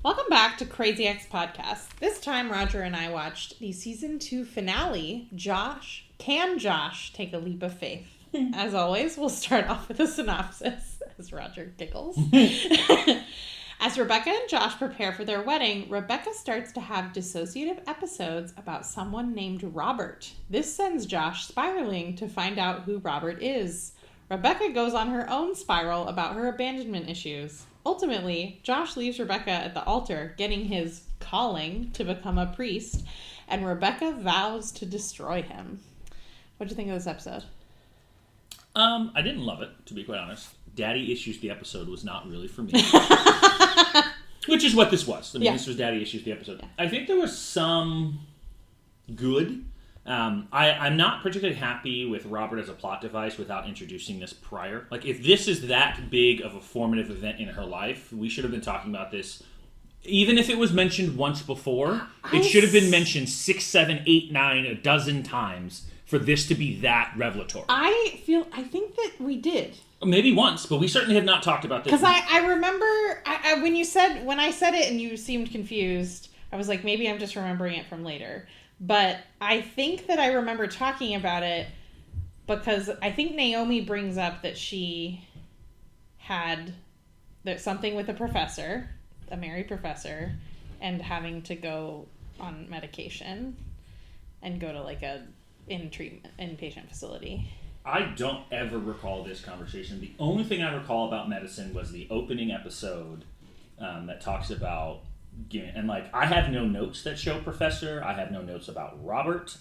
Welcome back to Crazy X Podcast. This time, Roger and I watched the season 2 finale, Can Josh Take a Leap of Faith? As always, we'll start off with a synopsis, as Roger giggles. As Rebecca and Josh prepare for their wedding, Rebecca starts to have dissociative episodes about someone named Robert. This sends Josh spiraling to find out who Robert is. Rebecca goes on her own spiral about her abandonment issues. Ultimately, Josh leaves Rebecca at the altar, getting his calling to become a priest, and Rebecca vows to destroy him. What do you think of this episode? I didn't love it, to be quite honest. Daddy Issues, the episode, was not really for me. Which is what this was. This was Daddy Issues, the episode. Yeah. I think there was some good. I'm not particularly happy with Robert as a plot device without introducing this prior. Like, if this is that big of a formative event in her life, we should have been talking about this. Even if it was mentioned once before, it should have been mentioned 6, 7, 8, 9, a dozen times for this to be that revelatory. I think that we did. Maybe once, but we certainly have not talked about this. Because I remember when I said it and you seemed confused, I was like, maybe I'm just remembering it from later. But I think that I remember talking about it because I think Naomi brings up that she had something with a professor, a married professor, and having to go on medication and go to like a inpatient facility. I don't ever recall this conversation. The only thing I recall about medicine was the opening episode that talks about, and like, I have no notes that show Professor. I have no notes about Robert.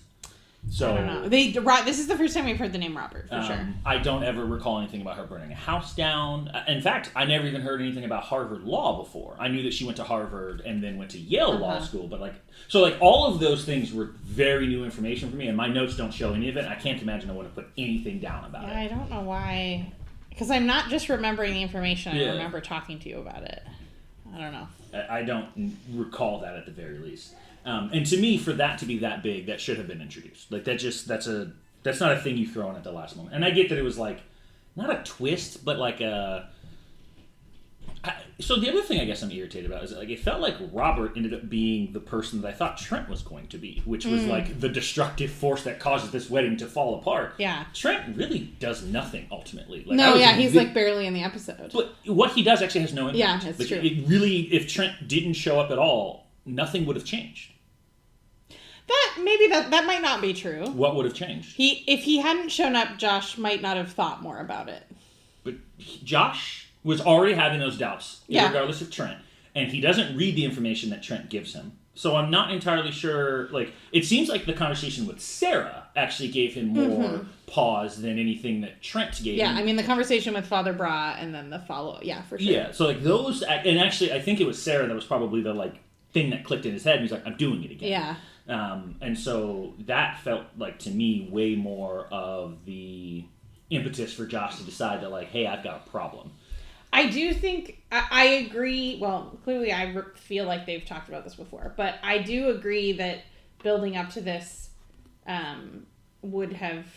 So I don't know. This is the first time we've heard the name Robert, for sure. I don't ever recall anything about her burning a house down. In fact, I never even heard anything about Harvard Law before. I knew that she went to Harvard and then went to Yale Law School, but all of those things were very new information for me, and my notes don't show any of it. I can't imagine I would have put anything down about it. I don't know why. Because I'm not just remembering the information, I remember talking to you about it. I don't know. I don't recall that at the very least. And to me, for that to be that big, that should have been introduced. Like, that's not a thing you throw in at the last moment. And I get that it was like, not a twist, but like a... So the other thing I guess I'm irritated about is that, like, it felt like Robert ended up being the person that I thought Trent was going to be, which was like the destructive force that causes this wedding to fall apart. Yeah. Trent really does nothing ultimately. Like, he's like barely in the episode. But what he does actually has no impact. Yeah, it's true. It really, if Trent didn't show up at all, nothing would have changed. That might not be true. What would have changed? If he hadn't shown up, Josh might not have thought more about it. But Josh was already having those doubts, regardless of Trent, and he doesn't read the information that Trent gives him. So I'm not entirely sure. Like, it seems like the conversation with Sarah actually gave him more pause than anything that Trent gave him. Yeah, I mean, the conversation with Father Bra and then the follow-up. Yeah, for sure. Yeah, so like those, and actually I think it was Sarah that was probably the like thing that clicked in his head, and he's like, I'm doing it again. Yeah. And so that felt like, to me, way more of the impetus for Josh to decide that, like, hey, I've got a problem. I do think, I agree, well, clearly I feel like they've talked about this before, but I do agree that building up to this would have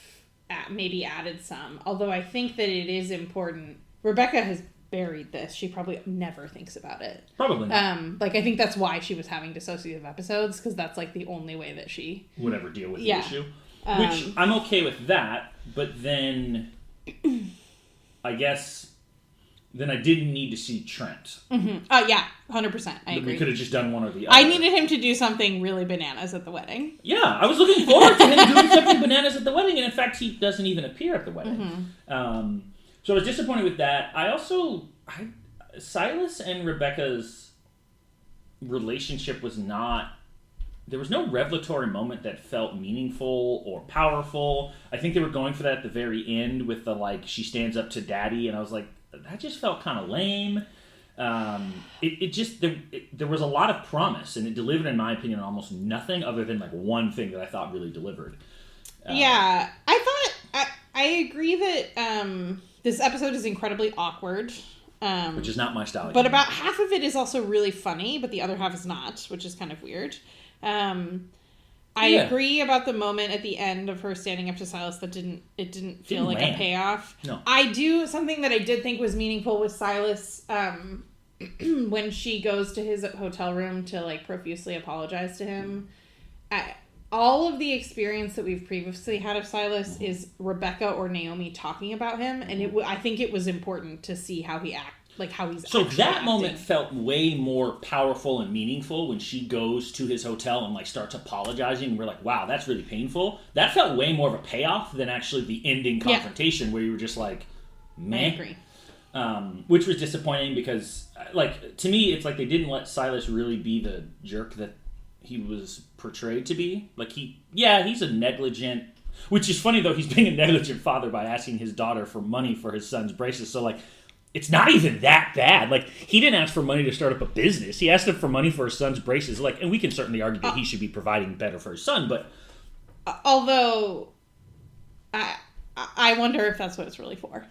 maybe added some, although I think that it is important. Rebecca has buried this. She probably never thinks about it. Probably not. Like, I think that's why she was having dissociative episodes, because that's, like, the only way that she would ever deal with the issue. Which, I'm okay with that, but then, I guess... Then I didn't need to see Trent. Mm-hmm. Yeah, 100%. I agree. We could have just done one or the other. I needed him to do something really bananas at the wedding. Yeah, I was looking forward to him doing something bananas at the wedding, and in fact, he doesn't even appear at the wedding. Mm-hmm. So I was disappointed with that. Silas and Rebecca's relationship was not... There was no revelatory moment that felt meaningful or powerful. I think they were going for that at the very end with the, like, she stands up to Daddy, and I was like, that just felt kind of lame. There was a lot of promise, and it delivered, in my opinion, almost nothing other than like one thing that I thought really delivered. I agree that this episode is incredibly awkward. Which is not my style. But about half of it is also really funny, but the other half is not, which is kind of weird. I agree about the moment at the end of her standing up to Silas that didn't feel like land. A payoff. No. Something that I did think was meaningful with Silas when she goes to his hotel room to like profusely apologize to him, all of the experience that we've previously had of Silas is Rebecca or Naomi talking about him, and I think it was important to see how he acts. Like how he's so that acting. moment felt way more powerful and meaningful when she goes to his hotel and like starts apologizing. And we're like, wow, that's really painful. That felt way more of a payoff than actually the ending confrontation where you were just like, meh. I agree. Which was disappointing because, like, to me, it's like they didn't let Silas really be the jerk that he was portrayed to be. Like he's a negligent. Which is funny though. He's being a negligent father by asking his daughter for money for his son's braces. So like. It's not even that bad. Like, he didn't ask for money to start up a business. He asked him for money for his son's braces. Like, and we can certainly argue that he should be providing better for his son, but... Although, I wonder if that's what it's really for.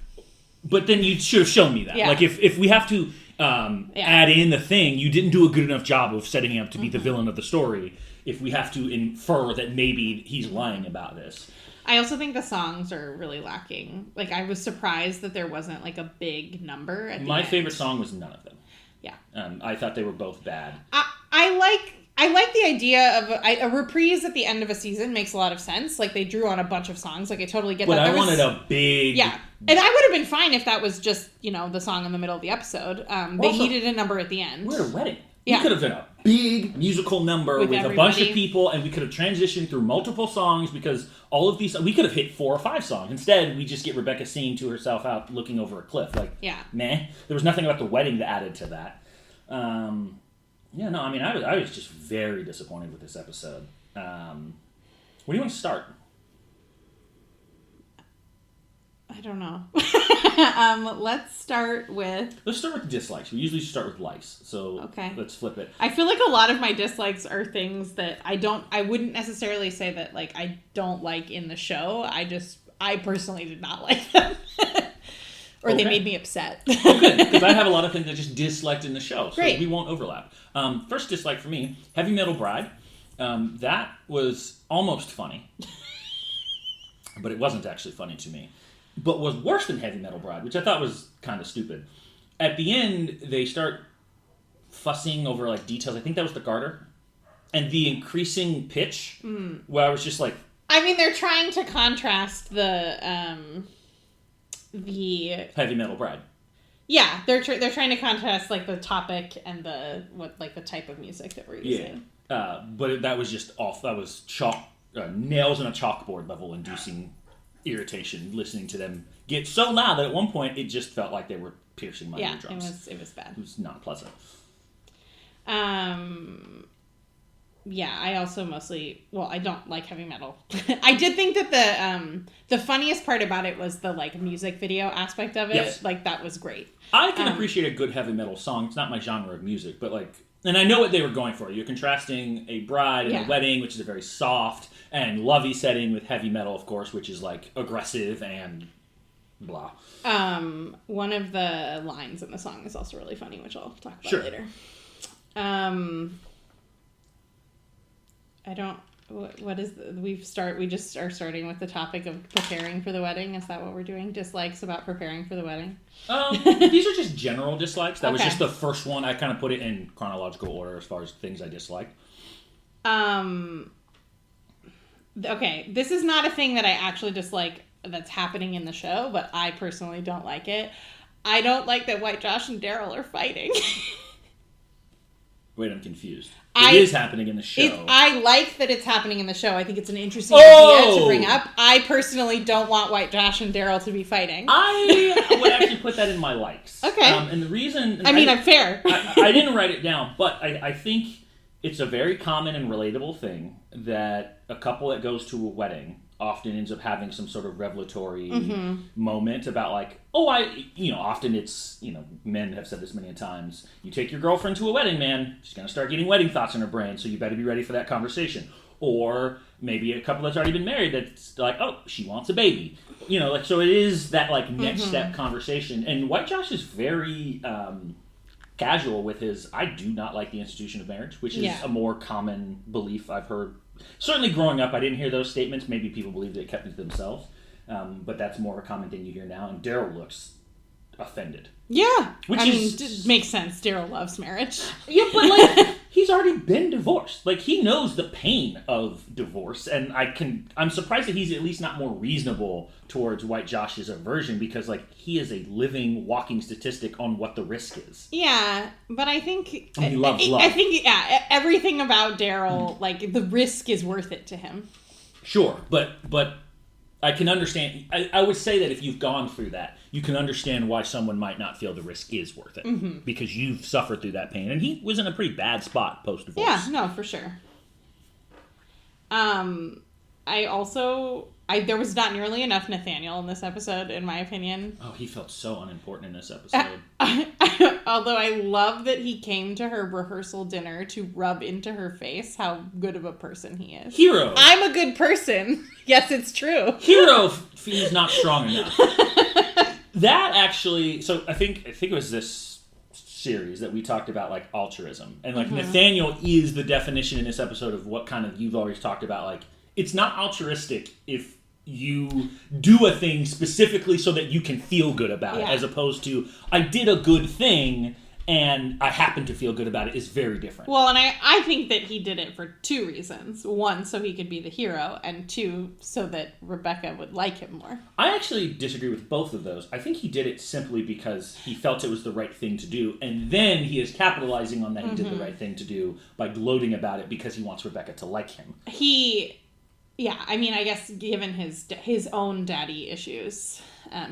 But then you should have shown me that. Yeah. Like, if we have to add in the thing, you didn't do a good enough job of setting him up to be the villain of the story, if we have to infer that maybe he's lying about this. I also think the songs are really lacking. Like, I was surprised that there wasn't, like, a big number at the My end. favorite song was none of them. Yeah. I thought they were both bad. I like the idea of a reprise at the end of a season makes a lot of sense. Like, they drew on a bunch of songs. Like, I totally get that. But I wanted a big... Yeah. And I would have been fine if that was just, the song in the middle of the episode. They needed a number at the end. We're at a wedding. Yeah. We could have done a big musical number with a bunch of people, and we could have transitioned through multiple songs because all of these... We could have hit 4 or 5 songs. Instead, we just get Rebecca singing to herself out looking over a cliff. Like, meh. There was nothing about the wedding that added to that. I was just very disappointed with this episode. Where do you want to start? I don't know. Let's start with dislikes. We usually start with likes, so okay. Let's flip it. I feel like a lot of my dislikes are things that I wouldn't necessarily say that like I don't like in the show. I personally did not like them. Or they made me upset. Oh, good, because I have a lot of things I just disliked in the show, so Great. We won't overlap. First dislike for me, Heavy Metal Bride. That was almost funny, but it wasn't actually funny to me. But was worse than Heavy Metal Bride, which I thought was kind of stupid. At the end, they start fussing over like details. I think that was the garter. And the increasing pitch, where I was just like... I mean, they're trying to contrast the Heavy Metal Bride. Yeah, they're trying to contrast like the topic and the type of music that we're using. Yeah, but that was just off. That was nails on a chalkboard level inducing irritation listening to them get so loud that at one point it just felt like they were piercing my eardrums. It was bad. It was not pleasant. Yeah, I also I don't like heavy metal. I did think that the funniest part about it was the like music video aspect of it. Yes. Like that was great. I can appreciate a good heavy metal song. It's not my genre of music, but like, and I know what they were going for. You're contrasting a bride and a wedding, which is a very soft and lovey setting, with heavy metal, of course, which is like aggressive and blah. One of the lines in the song is also really funny, which I'll talk about later. I don't. What is we just are starting with the topic of preparing for the wedding. Is that what we're doing? Dislikes about preparing for the wedding? These are just general dislikes. That was just the first one. I kind of put it in chronological order as far as things I disliked. Okay, this is not a thing that I actually dislike that's happening in the show, but I personally don't like it. I don't like that White Josh and Daryl are fighting. Wait, I'm confused. It is happening in the show. I like that it's happening in the show. I think it's an interesting idea to bring up. I personally don't want White Josh and Daryl to be fighting. I would actually put that in my likes. Okay. And the reason... I'm fair. I didn't write it down, but I think it's a very common and relatable thing that a couple that goes to a wedding often ends up having some sort of revelatory moment about like, often it's, men have said this many times, you take your girlfriend to a wedding, man, she's going to start getting wedding thoughts in her brain, so you better be ready for that conversation. Or maybe a couple that's already been married that's like, oh, she wants a baby. So it is that like next step conversation. And White Josh is very casual with his, I do not like the institution of marriage, which is a more common belief I've heard. Certainly growing up, I didn't hear those statements. Maybe people believe they kept it to themselves. But that's more of a common thing you hear now. And Daryl looks offended. Yeah. Which it makes sense. Daryl loves marriage. Yeah, but like, he's already been divorced. Like, he knows the pain of divorce, and I'm surprised that he's at least not more reasonable towards White Josh's aversion, because, like, he is a living, walking statistic on what the risk is. Yeah, but I think... He loves love. I think, everything about Daryl, like, the risk is worth it to him. Sure, but I can understand... I would say that if you've gone through that, you can understand why someone might not feel the risk is worth it. Mm-hmm. Because you've suffered through that pain. And he was in a pretty bad spot post-divorce. Yeah, no, for sure. There was not nearly enough Nathaniel in this episode, in my opinion. Oh, he felt so unimportant in this episode. Although I love that he came to her rehearsal dinner to rub into her face how good of a person he is. Hero. I'm a good person. Yes, it's true. Hero feels not strong enough. That actually, so I think it was this series that we talked about, like, altruism. And, like, Nathaniel is the definition in this episode of what kind of, you've always talked about, like, it's not altruistic if you do a thing specifically so that you can feel good about it, as opposed to, I did a good thing and I happen to feel good about it, is very different. Well, and I think that he did it for two reasons. One, so he could be the hero, and two, so that Rebecca would like him more. I actually disagree with both of those. I think he did it simply because he felt it was the right thing to do, and then he is capitalizing on that he did the right thing to do by gloating about it because he wants Rebecca to like him. Yeah, I mean, I guess given his own daddy issues,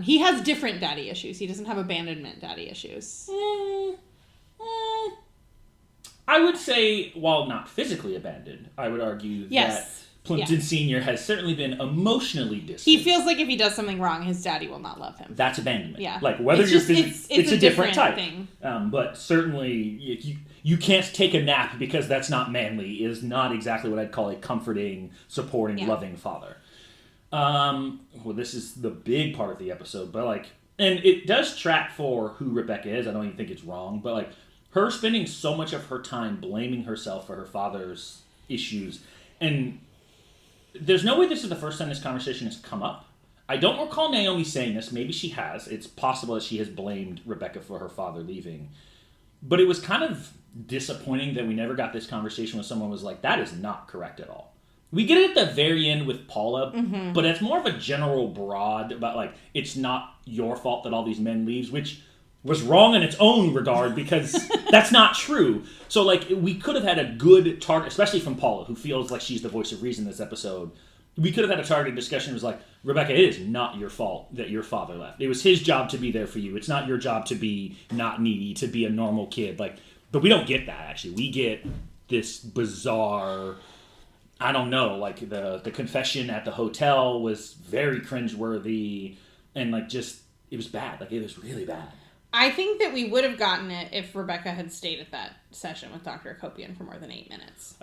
he has different daddy issues. He doesn't have abandonment daddy issues. I would say, while not physically abandoned, I would argue that Plimpton Sr. has certainly been emotionally distant. He feels like if he does something wrong, his daddy will not love him. That's abandonment. Yeah. Like, whether it's a different type. Thing. But certainly, you can't take a nap because that's not manly, is not exactly what I'd call a comforting, supporting, loving father. Well, this is the big part of the episode, but, like, and it does track for who Rebecca is. I don't even think it's wrong, but, like, her spending so much of her time blaming herself for her father's issues, and there's no way this is the first time this conversation has come up. I don't recall Naomi saying this. Maybe she has. It's possible that she has blamed Rebecca for her father leaving. But it was kind of disappointing that we never got this conversation when someone was like, that is not correct at all. We get it at the very end with Paula, but it's more of a general broad about, like, it's not your fault that all these men leaves, which was wrong in its own regard because that's not true. So, like, we could have had a good target, especially from Paula, who feels like she's the voice of reason in this episode. We could have had a targeted discussion. It was like, Rebecca, it is not your fault that your father left. It was his job to be there for you. It's not your job to be not needy, to be a normal kid. Like, but we don't get that, actually. We get this bizarre, I don't know, like, the confession at the hotel was very cringeworthy, and, like, just, it was bad. Like, it was really bad. I think that we would have gotten it if Rebecca had stayed at that session with Dr. Akopian for more than 8 minutes.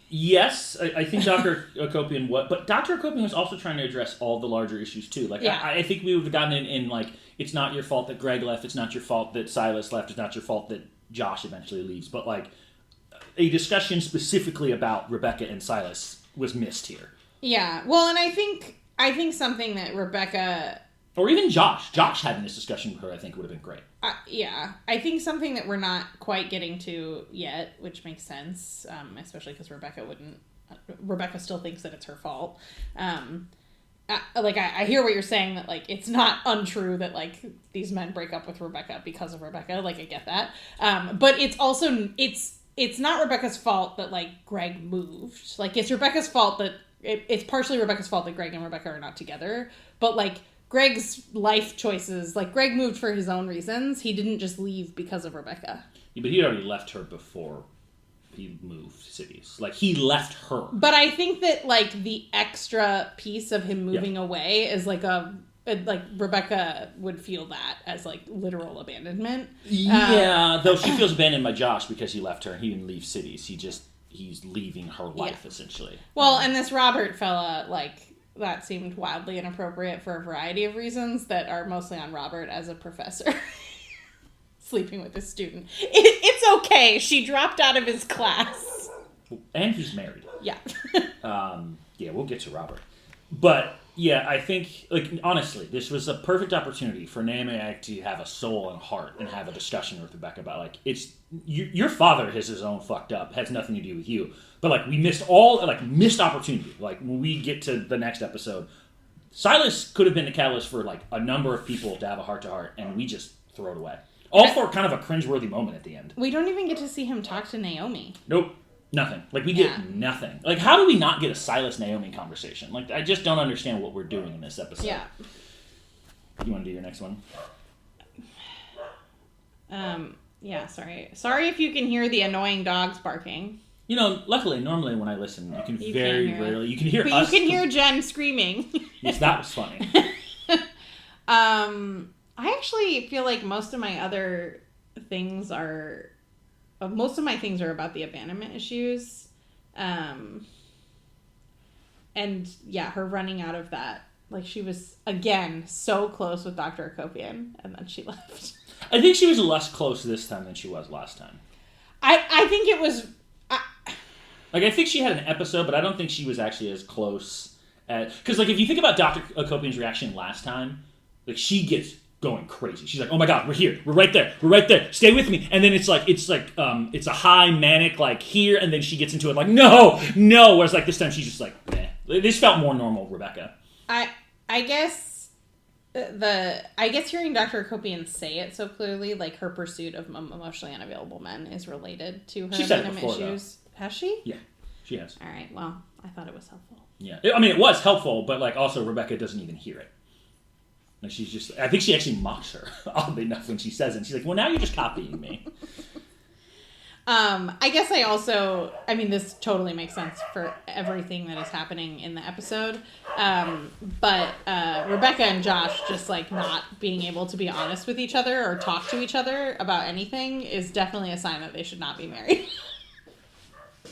Yes, I think Dr. Akopian was, but Dr. Akopian was also trying to address all the larger issues too. Like, I think we would have gotten in like, it's not your fault that Greg left, it's not your fault that Silas left, it's not your fault that Josh eventually leaves, but, like, a discussion specifically about Rebecca and Silas was missed here. Yeah, well, and I think something that Rebecca... Or even Josh having this discussion with her, I think, would have been great. Yeah. I think something that we're not quite getting to yet, which makes sense, especially because Rebecca still thinks that it's her fault. I hear what you're saying, that, like, it's not untrue that, like, these men break up with Rebecca because of Rebecca. Like, I get that. But it's also, it's not Rebecca's fault that, like, Greg moved. Like, it's Rebecca's fault that, it's partially Rebecca's fault that Greg and Rebecca are not together. But, like, Greg's life choices, like, Greg moved for his own reasons. He didn't just leave because of Rebecca. Yeah, but he already left her before he moved cities. Like, he left her. But I think that, like, the extra piece of him moving away is, like, Rebecca would feel that as, like, literal abandonment. Yeah, though she feels abandoned by Josh because he left her and he didn't leave cities. He's leaving her life, essentially. Well, and this Robert fella, like, that seemed wildly inappropriate for a variety of reasons that are mostly on Robert as a professor. Sleeping with a student. It's okay. She dropped out of his class. And he's married. Yeah. Yeah, we'll get to Robert. But Yeah, I think, like, honestly, this was a perfect opportunity for Naomi to have a soul and heart and have a discussion with Rebecca about, like, your father has his own fucked up, has nothing to do with you. But, like, we missed opportunity. Like, when we get to the next episode, Silas could have been the catalyst for, like, a number of people to have a heart-to-heart, and we just throw it away. All for kind of a cringeworthy moment at the end. We don't even get to see him talk to Naomi. Nope. Nothing. Like, we get nothing. Like, how do we not get a Silas-Naomi conversation? Like, I just don't understand what we're doing in this episode. Yeah. You want to do your next one? Yeah, sorry. Sorry if you can hear the annoying dogs barking. You know, luckily, normally when I listen, you can very rarely... You can hear but us... you can hear Jen screaming. Yes, that was funny. I actually feel like most of my other things are... Most of my things are about the abandonment issues. And yeah, her running out of that. Like, she was, again, so close with Dr. Akopian, and then she left. I think she was less close this time than she was last time. I think it was... Like, I think she had an episode, but I don't think she was actually as close as... Because, like, if you think about Dr. Akopian's reaction last time, like, she gets... going crazy. She's like, "Oh my god, we're here. We're right there. We're right there. Stay with me." And then it's a high manic, like, here, and then she gets into it like, no. Whereas, like, this time she's just like, meh. This felt more normal, Rebecca. I guess hearing Dr. Akopian say it so clearly, like, her pursuit of emotionally unavailable men is related to her abandonment issues. Though. Has she? Yeah, she has. All right. Well, I thought it was helpful. Yeah, I mean, it was helpful, but, like, also Rebecca doesn't even hear it. Like, she's just... I think she actually mocks her, oddly enough, when she says it. She's like, well, now you're just copying me. I guess I also... I mean, this totally makes sense for everything that is happening in the episode. But Rebecca and Josh just, like, not being able to be honest with each other or talk to each other about anything is definitely a sign that they should not be married.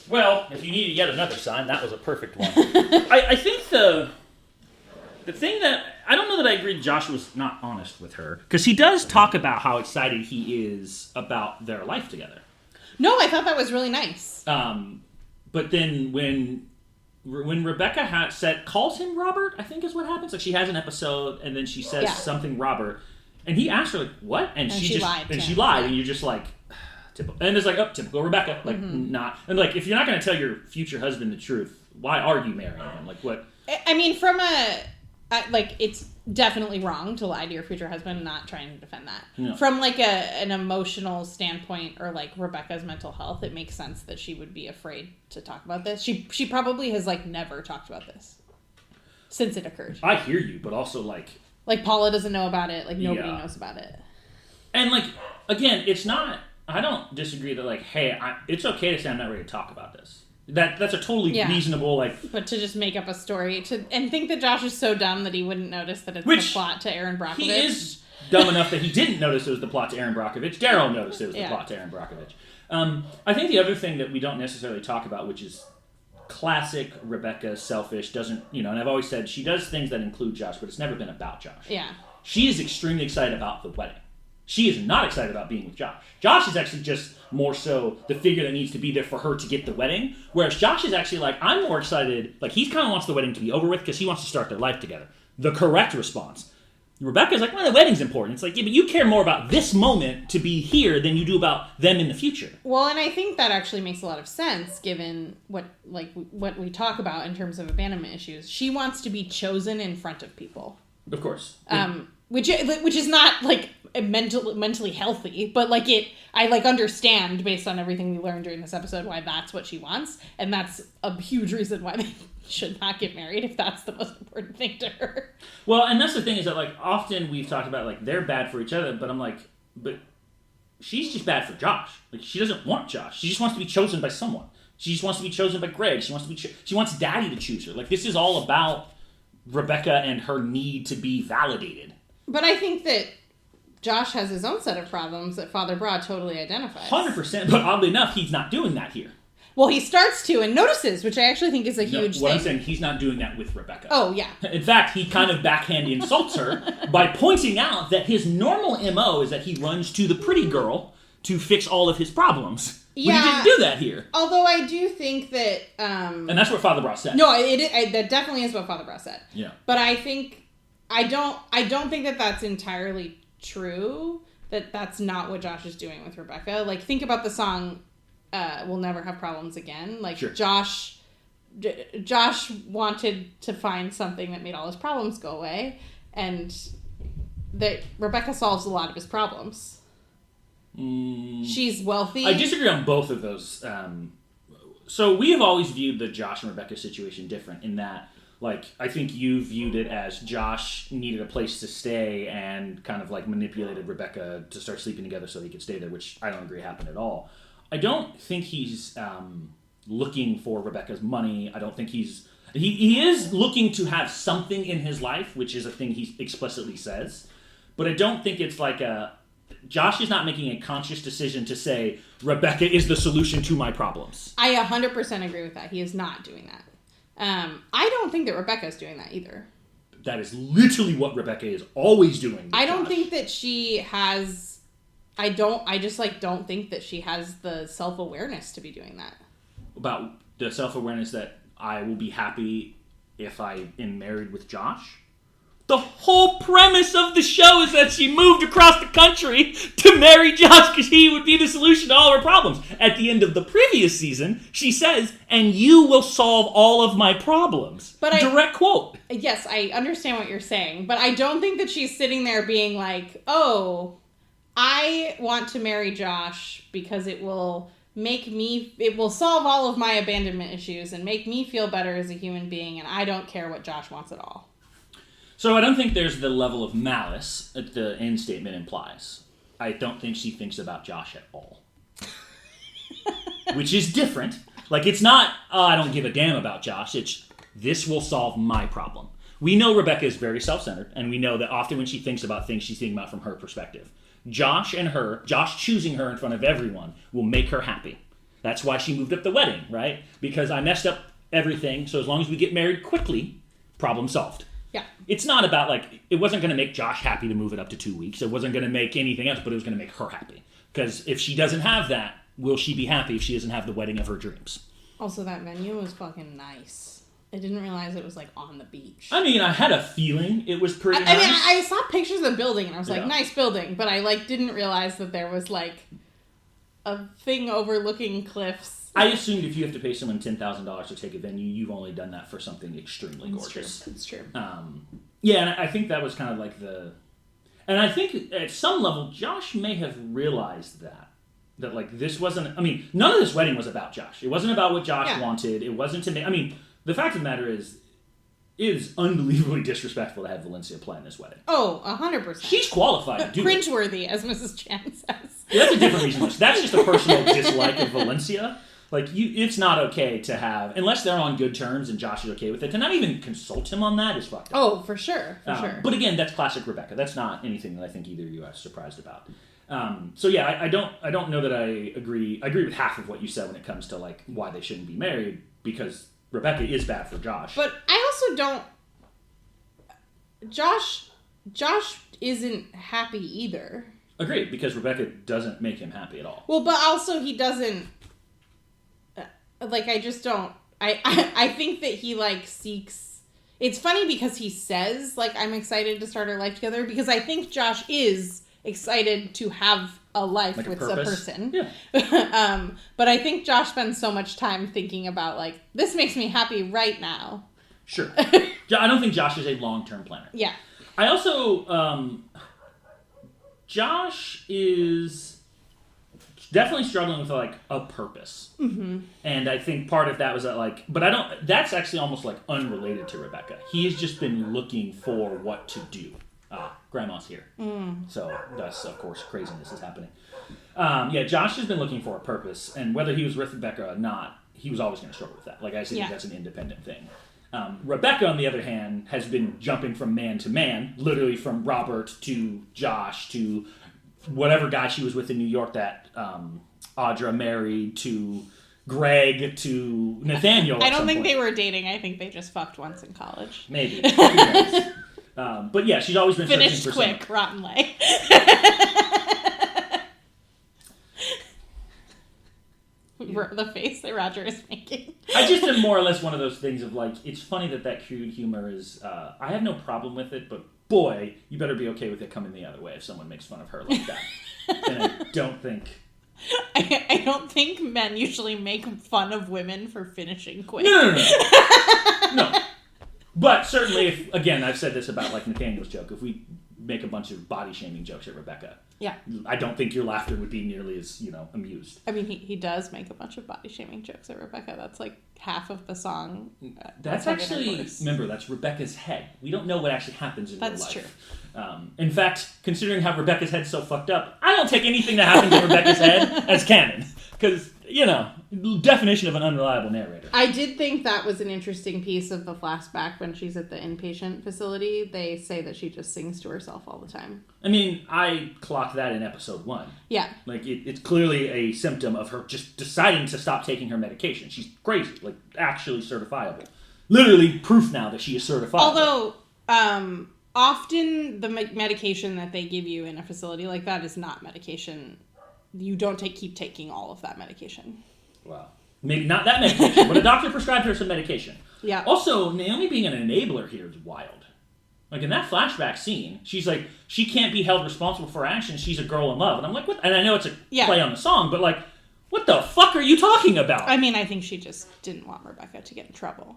Well, if you needed yet another sign, that was a perfect one. I think the thing that... I don't know that I agree Josh was not honest with her. Because he does talk about how excited he is about their life together. No, I thought that was really nice. But then when Rebecca calls him Robert, I think is what happens. Like, she has an episode, and then she says something Robert. And he asked her, like, what? And she lied. And she lied, and you're just like... Typical. And it's like, oh, typical Rebecca. Like, not... And, like, if you're not going to tell your future husband the truth, why are you marrying him? Like, what... I mean, from a... like, it's definitely wrong to lie to your future husband, not trying to defend that. No. From, like, an emotional standpoint or, like, Rebecca's mental health, it makes sense that she would be afraid to talk about this. She probably has, like, never talked about this since it occurred. I hear you, but also, like... Like, Paula doesn't know about it. Like, nobody knows about it. And, like, again, it's not... I don't disagree that, like, hey, it's okay to say I'm not ready to talk about this. That's a totally reasonable, like... But to just make up a story and think that Josh is so dumb that he wouldn't notice that it's the plot to Aaron Brockovich. He is dumb enough that he didn't notice it was the plot to Aaron Brockovich. Daryl noticed it was the plot to Aaron Brockovich. I think the other thing that we don't necessarily talk about, which is classic Rebecca, selfish, doesn't... You know, and I've always said she does things that include Josh, but it's never been about Josh. Yeah. She is extremely excited about the wedding. She is not excited about being with Josh. Josh is actually just more so the figure that needs to be there for her to get the wedding. Whereas Josh is actually like, I'm more excited. Like, he kind of wants the wedding to be over with because he wants to start their life together. The correct response. Rebecca's like, well, the wedding's important. It's like, yeah, but you care more about this moment to be here than you do about them in the future. Well, and I think that actually makes a lot of sense given what we talk about in terms of abandonment issues. She wants to be chosen in front of people. Of course. Which is not, like, mentally healthy, but, like, I understand based on everything we learned during this episode why that's what she wants, and that's a huge reason why they should not get married if that's the most important thing to her. Well, and that's the thing is that, like, often we've talked about, like, they're bad for each other, but I'm like, but she's just bad for Josh. Like, she doesn't want Josh. She just wants to be chosen by someone. She just wants to be chosen by Greg. She wants Daddy to choose her. Like, this is all about Rebecca and her need to be validated. But I think that Josh has his own set of problems that Father Broad totally identifies. 100%, but oddly enough, he's not doing that here. Well, he starts to and notices, which I actually think is a huge thing. What I'm saying, he's not doing that with Rebecca. Oh, yeah. In fact, he kind of backhand insults her by pointing out that his normal MO is that he runs to the pretty girl to fix all of his problems. Yeah. We didn't do that here. Although I do think that... and that's what Father Bra said. No, that definitely is what Father Bra said. Yeah. But I think... I don't think that that's entirely true. That's not what Josh is doing with Rebecca. Like, think about the song We'll Never Have Problems Again. Like, sure. Josh wanted to find something that made all his problems go away. And that Rebecca solves a lot of his problems. She's wealthy. I disagree on both of those. So we have always viewed the Josh and Rebecca situation different in that, like, I think you viewed it as Josh needed a place to stay and kind of like manipulated Rebecca to start sleeping together so he could stay there, which I don't agree happened at all. I don't think he's looking for Rebecca's money. I don't think he is looking to have something in his life, which is a thing he explicitly says. But I don't think it's like Josh is not making a conscious decision to say, Rebecca is the solution to my problems. I 100% agree with that. He is not doing that. I don't think that Rebecca is doing that either. That is literally what Rebecca is always doing. I don't think that she has... I just don't think that she has the self-awareness to be doing that. About the self-awareness that I will be happy if I am married with Josh? The whole premise of the show is that she moved across the country to marry Josh because he would be the solution to all her problems. At the end of the previous season, she says, and you will solve all of my problems. Direct quote. Yes, I understand what you're saying, but I don't think that she's sitting there being like, oh, I want to marry Josh because it will solve all of my abandonment issues and make me feel better as a human being, and I don't care what Josh wants at all. So I don't think there's the level of malice that the end statement implies. I don't think she thinks about Josh at all. Which is different. Like, it's not, I don't give a damn about Josh. It's, this will solve my problem. We know Rebecca is very self-centered, and we know that often when she thinks about things, she's thinking about from her perspective. Josh choosing her in front of everyone will make her happy. That's why she moved up the wedding, right? Because I messed up everything, so as long as we get married quickly, problem solved. Yeah. It's not about, like, it wasn't going to make Josh happy to move it up to 2 weeks. It wasn't going to make anything else, but it was going to make her happy. Because if she doesn't have that, will she be happy if she doesn't have the wedding of her dreams? Also, that venue was fucking nice. I didn't realize it was, like, on the beach. I mean, I had a feeling it was pretty nice. I mean, I saw pictures of the building, and I was like, nice building. But I, like, didn't realize that there was, like, a thing overlooking cliffs. I assumed if you have to pay someone $10,000 to take a venue, you've only done that for something extremely gorgeous. That's true. Yeah, and I think that was kind of like and I think at some level, Josh may have realized that like this wasn't, I mean, none of this wedding was about Josh. It wasn't about what Josh wanted. It wasn't to make, I mean, the fact of the matter is, it is unbelievably disrespectful to have Valencia plan this wedding. Oh, 100%. She's qualified to do it. Cringeworthy, as Mrs. Chan says. Yeah, that's a different reason. That's just a personal dislike of Valencia. Like, it's not okay to have, unless they're on good terms and Josh is okay with it, to not even consult him on that is fucked up. Oh, for sure, sure. But again, that's classic Rebecca. That's not anything that I think either of you are surprised about. So yeah, I don't know that I agree. I agree with half of what you said when it comes to, like, why they shouldn't be married, because Rebecca is bad for Josh. But I also don't... Josh isn't happy either. Agreed, because Rebecca doesn't make him happy at all. Well, but also he doesn't... Like, I just don't... I think that he, like, seeks... It's funny because he says, like, I'm excited to start our life together, because I think Josh is excited to have a life like with a person. Yeah. But I think Josh spends so much time thinking about, like, this makes me happy right now. Sure. I don't think Josh is a long-term planner. Yeah. I also... Josh is... definitely struggling with, like, a purpose. Mm-hmm. And I think part of that was that, like... But I don't... That's actually almost, like, unrelated to Rebecca. He has just been looking for what to do. Grandma's here. So, thus, of course, craziness is happening. Yeah, Josh has been looking for a purpose. And whether he was with Rebecca or not, he was always going to struggle with that. Like, I think that's an independent thing. Rebecca, on the other hand, has been jumping from man to man. Literally from Robert to Josh to... whatever guy she was with in New York that Audra married, to Greg, to Nathaniel. I don't think they were dating. I think they just fucked once in college. Maybe. But yeah, she's always been finished searching for quick, rotten lay. the face that Roger is making. I just am more or less one of those things of like, it's funny that crude humor is, I have no problem with it, but boy, you better be okay with it coming the other way if someone makes fun of her like that. And I don't think... I don't think men usually make fun of women for finishing quick. No. But certainly, if, again, I've said this about like Nathaniel's joke, if we make a bunch of body-shaming jokes at Rebecca, yeah, I don't think your laughter would be nearly as, amused. I mean, he does make a bunch of body-shaming jokes at Rebecca. That's like half of the song. That's actually, remember, that's Rebecca's head. We don't know what actually happens in real life. That's true. In fact, considering how Rebecca's head's so fucked up, I don't take anything that happens in Rebecca's head as canon. Because, definition of an unreliable narrator. I did think that was an interesting piece of the flashback when she's at the inpatient facility. They say that she just sings to herself all the time. I mean, I clocked that in episode 1. Yeah. Like, it's clearly a symptom of her just deciding to stop taking her medication. She's crazy. Like, actually certifiable. Literally proof now that she is certifiable. Although, often the medication that they give you in a facility like that is not medication. You don't keep taking all of that medication. Wow. Maybe not that medication, but a doctor prescribed her some medication. Yeah. Also, Naomi being an enabler here is wild. Like, in that flashback scene, she's like, she can't be held responsible for her actions. She's a girl in love. And I'm like, what? And I know it's a play on the song, but like, what the fuck are you talking about? I mean, I think she just didn't want Rebecca to get in trouble.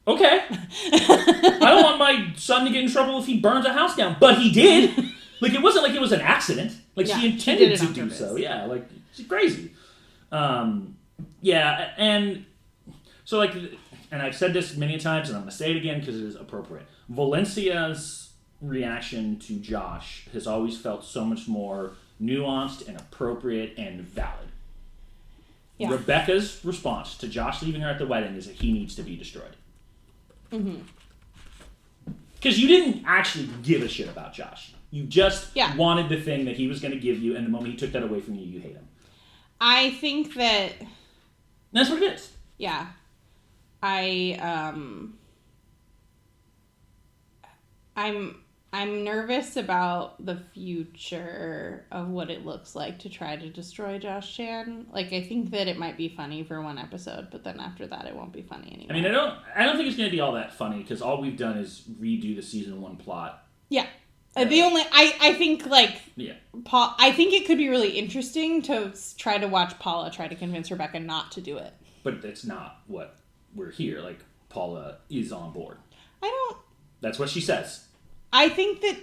Okay. I don't want my son to get in trouble if he burns a house down, but he did. Like, it wasn't like it was an accident. Like, she intended to do so. Yeah, like, she's crazy. Yeah, and so, like, and I've said this many times, and I'm going to say it again because it is appropriate. Valencia's reaction to Josh has always felt so much more nuanced and appropriate and valid. Yeah. Rebecca's response to Josh leaving her at the wedding is that he needs to be destroyed. Mm-hmm. Because you didn't actually give a shit about Josh. You just wanted the thing that he was going to give you, and the moment he took that away from you, you hate him. I think that... That's what it is. Yeah. I'm nervous about the future of what it looks like to try to destroy Josh Chan. Like, I think that it might be funny for one episode, but then after that it won't be funny anymore. I mean, I don't think it's going to be all that funny, because all we've done is redo the season 1 plot. Yeah. I think, like, I think it could be really interesting to try to watch Paula try to convince Rebecca not to do it. But that's not what we're here. Like, Paula is on board. That's what she says. I think that...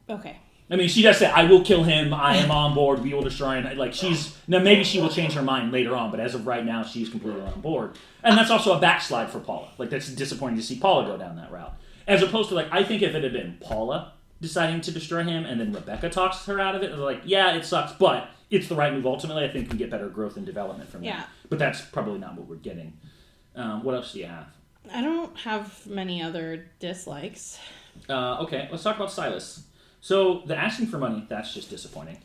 Okay. I mean, she does say, I will kill him, I am on board, we will destroy him. Like, now maybe she will change her mind later on, but as of right now, she's completely on board. And that's also a backslide for Paula. Like, that's disappointing to see Paula go down that route. As opposed to, like, I think if it had been Paula deciding to destroy him and then Rebecca talks her out of it, like, yeah, it sucks, but it's the right move ultimately. I think we can get better growth and development from that. But that's probably not what we're getting. What else do you have? I don't have many other dislikes. Okay, let's talk about Silas. So, the asking for money, that's just disappointing.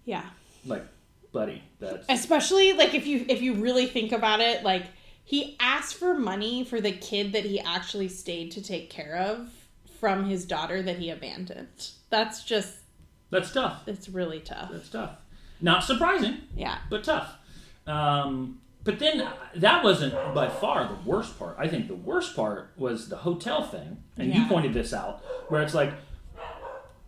Yeah. Like, buddy, that's... Especially, like, if you really think about it, like, he asked for money for the kid that he actually stayed to take care of from his daughter that he abandoned. That's tough. It's really tough. That's tough. Not surprising. Yeah. But tough. But then, that wasn't by far the worst part. I think the worst part was the hotel thing. And you pointed this out. Where it's like,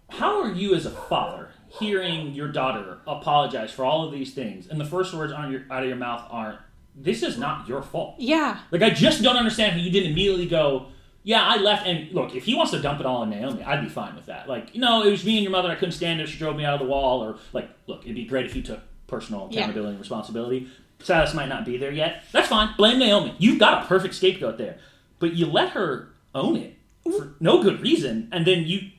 how are you as a father hearing your daughter apologize for all of these things, and the first words out of your mouth aren't, this is not your fault. Yeah. Like, I just don't understand how you didn't immediately go, yeah, I left, and look, if he wants to dump it all on Naomi, I'd be fine with that. Like, it was me and your mother, I couldn't stand it, she drove me out of the wall, or, like, look, it'd be great if you took personal accountability and responsibility. Silas might not be there yet. That's fine. Blame Naomi. You've got a perfect scapegoat there. But you let her own it for no good reason, and then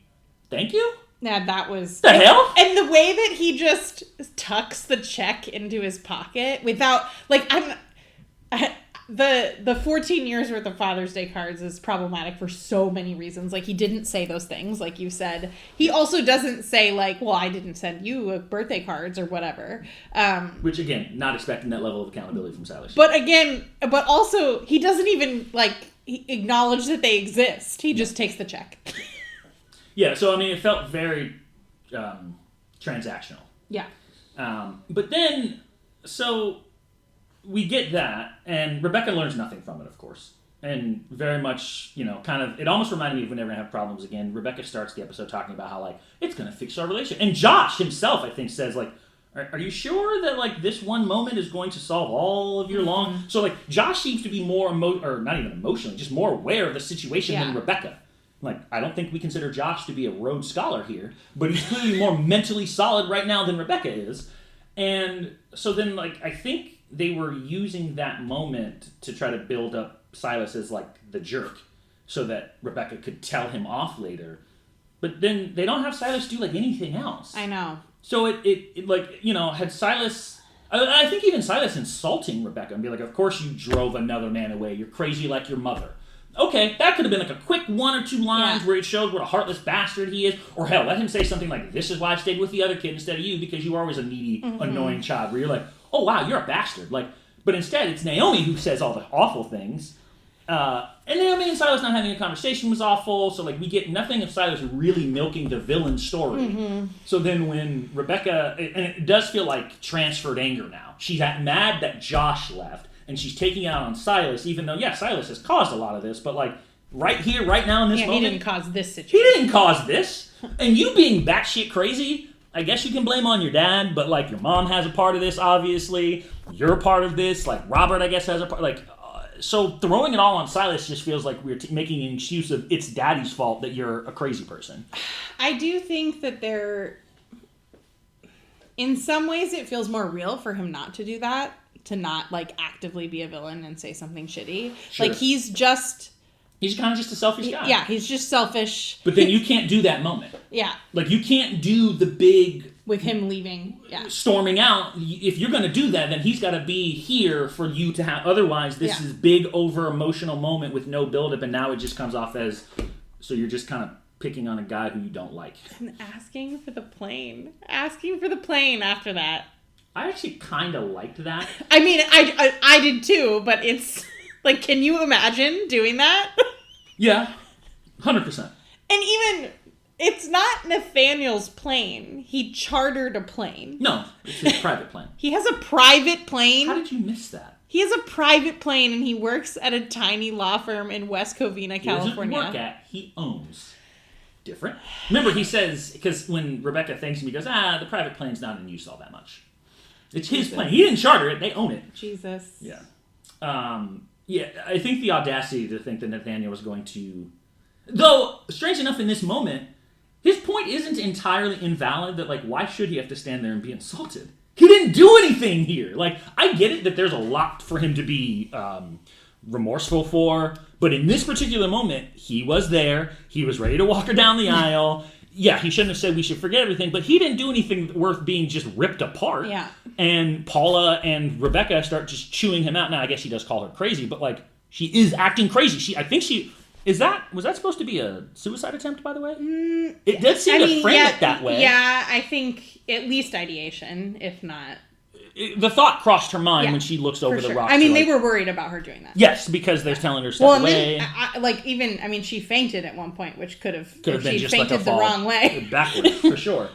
thank you? Yeah, that was... The hell? And the way that he just tucks the check into his pocket without... Like, the 14 years worth of Father's Day cards is problematic for so many reasons. Like, he didn't say those things, like you said. He also doesn't say, like, well, I didn't send you birthday cards or whatever. Which, again, not expecting that level of accountability from Silas. But also, he doesn't even, like, acknowledge that they exist. He just takes the check. Yeah, so, I mean, it felt very transactional. Yeah. But then... So we get that, and Rebecca learns nothing from it, of course. And very much, kind of, it almost reminded me of We're Never Gonna Have Problems Again. Rebecca starts the episode talking about how, like, it's going to fix our relationship. And Josh himself, I think, says, like, are you sure that, like, this one moment is going to solve all of your long... So, like, Josh seems to be more, or not even emotionally, just more aware of the situation than Rebecca. Like, I don't think we consider Josh to be a Rhodes Scholar here, but he's clearly more mentally solid right now than Rebecca is. And so then, like, I think they were using that moment to try to build up Silas as, like, the jerk so that Rebecca could tell him off later. But then they don't have Silas do, like, anything else. I know. So it like, had Silas... I think even Silas insulting Rebecca and be like, of course you drove another man away. You're crazy like your mother. Okay, that could have been like a quick 1 or 2 lines where it shows what a heartless bastard he is. Or hell, let him say something like, this is why I stayed with the other kid instead of you, because you were always a needy, annoying child. Where you're like, oh wow, you're a bastard. Like, but instead, it's Naomi who says all the awful things. And Naomi and Silas not having a conversation was awful, so like we get nothing of Silas really milking the villain story. So then when Rebecca, and it does feel like transferred anger now. She's mad that Josh left, and she's taking it out on Silas, even though, Silas has caused a lot of this, but like right here, right now in this moment. He didn't cause this situation. He didn't cause this. And you being batshit crazy, I guess you can blame on your dad, but like your mom has a part of this, obviously. You're a part of this. Like Robert, I guess, has a part. Like, so throwing it all on Silas just feels like we're making an excuse of it's daddy's fault that you're a crazy person. I do think that in some ways it feels more real for him not to do that, to not like actively be a villain and say something shitty. Sure. Like he's kind of just a selfish guy. Yeah, he's just selfish. But then you can't do that moment. Yeah. Like you can't do the big... With him leaving, storming out. If you're going to do that, then he's got to be here for you to have... Otherwise, this is big, over-emotional moment with no build-up, and now it just comes off as... So you're just kind of picking on a guy who you don't like. And asking for the plane. Asking for the plane after that. I actually kind of liked that. I mean, I did too, but it's... Like, can you imagine doing that? Yeah, 100%. And even... It's not Nathaniel's plane. He chartered a plane. No, it's his private plane. He has a private plane. How did you miss that? He has a private plane, and he works at a tiny law firm in West Covina, California. He doesn't work at, he owns. Different. Remember, he says, because when Rebecca thanks him, he goes, the private plane's not in use all that much. It's his plane. He didn't charter it. They own it. Jesus. Yeah. I think the audacity to think that Nathaniel was going to... Though, strange enough, in this moment... His point isn't entirely invalid that, like, why should he have to stand there and be insulted? He didn't do anything here. Like, I get it that there's a lot for him to be remorseful for, but in this particular moment, he was there. He was ready to walk her down the aisle. Yeah, he shouldn't have said we should forget everything, but he didn't do anything worth being just ripped apart. Yeah. And Paula and Rebecca start just chewing him out. Now, I guess he does call her crazy, but, like, she is acting crazy. Was that supposed to be a suicide attempt, by the way? It did seem to frame it that way. Yeah, I think at least ideation, if not... The thought crossed her mind when she looks over the rock. I mean, they were worried about her doing that. Yes, because they're telling her step away. Then, she fainted at one point, which could have been just fainted like a fall the wrong way. Backwards, for sure.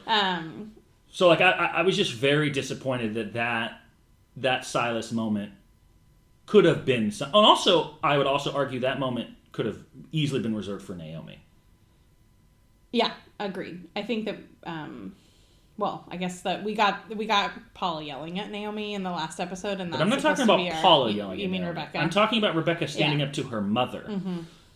So, like, I was just very disappointed that Silas moment could have been... And also, I would also argue that moment could have easily been reserved for Naomi. Yeah, agreed. I think that, I guess that we got Paula yelling at Naomi in the last episode, and that's but I'm not talking about Paula yelling at Naomi. You mean Rebecca? I'm talking about Rebecca standing up to her mother.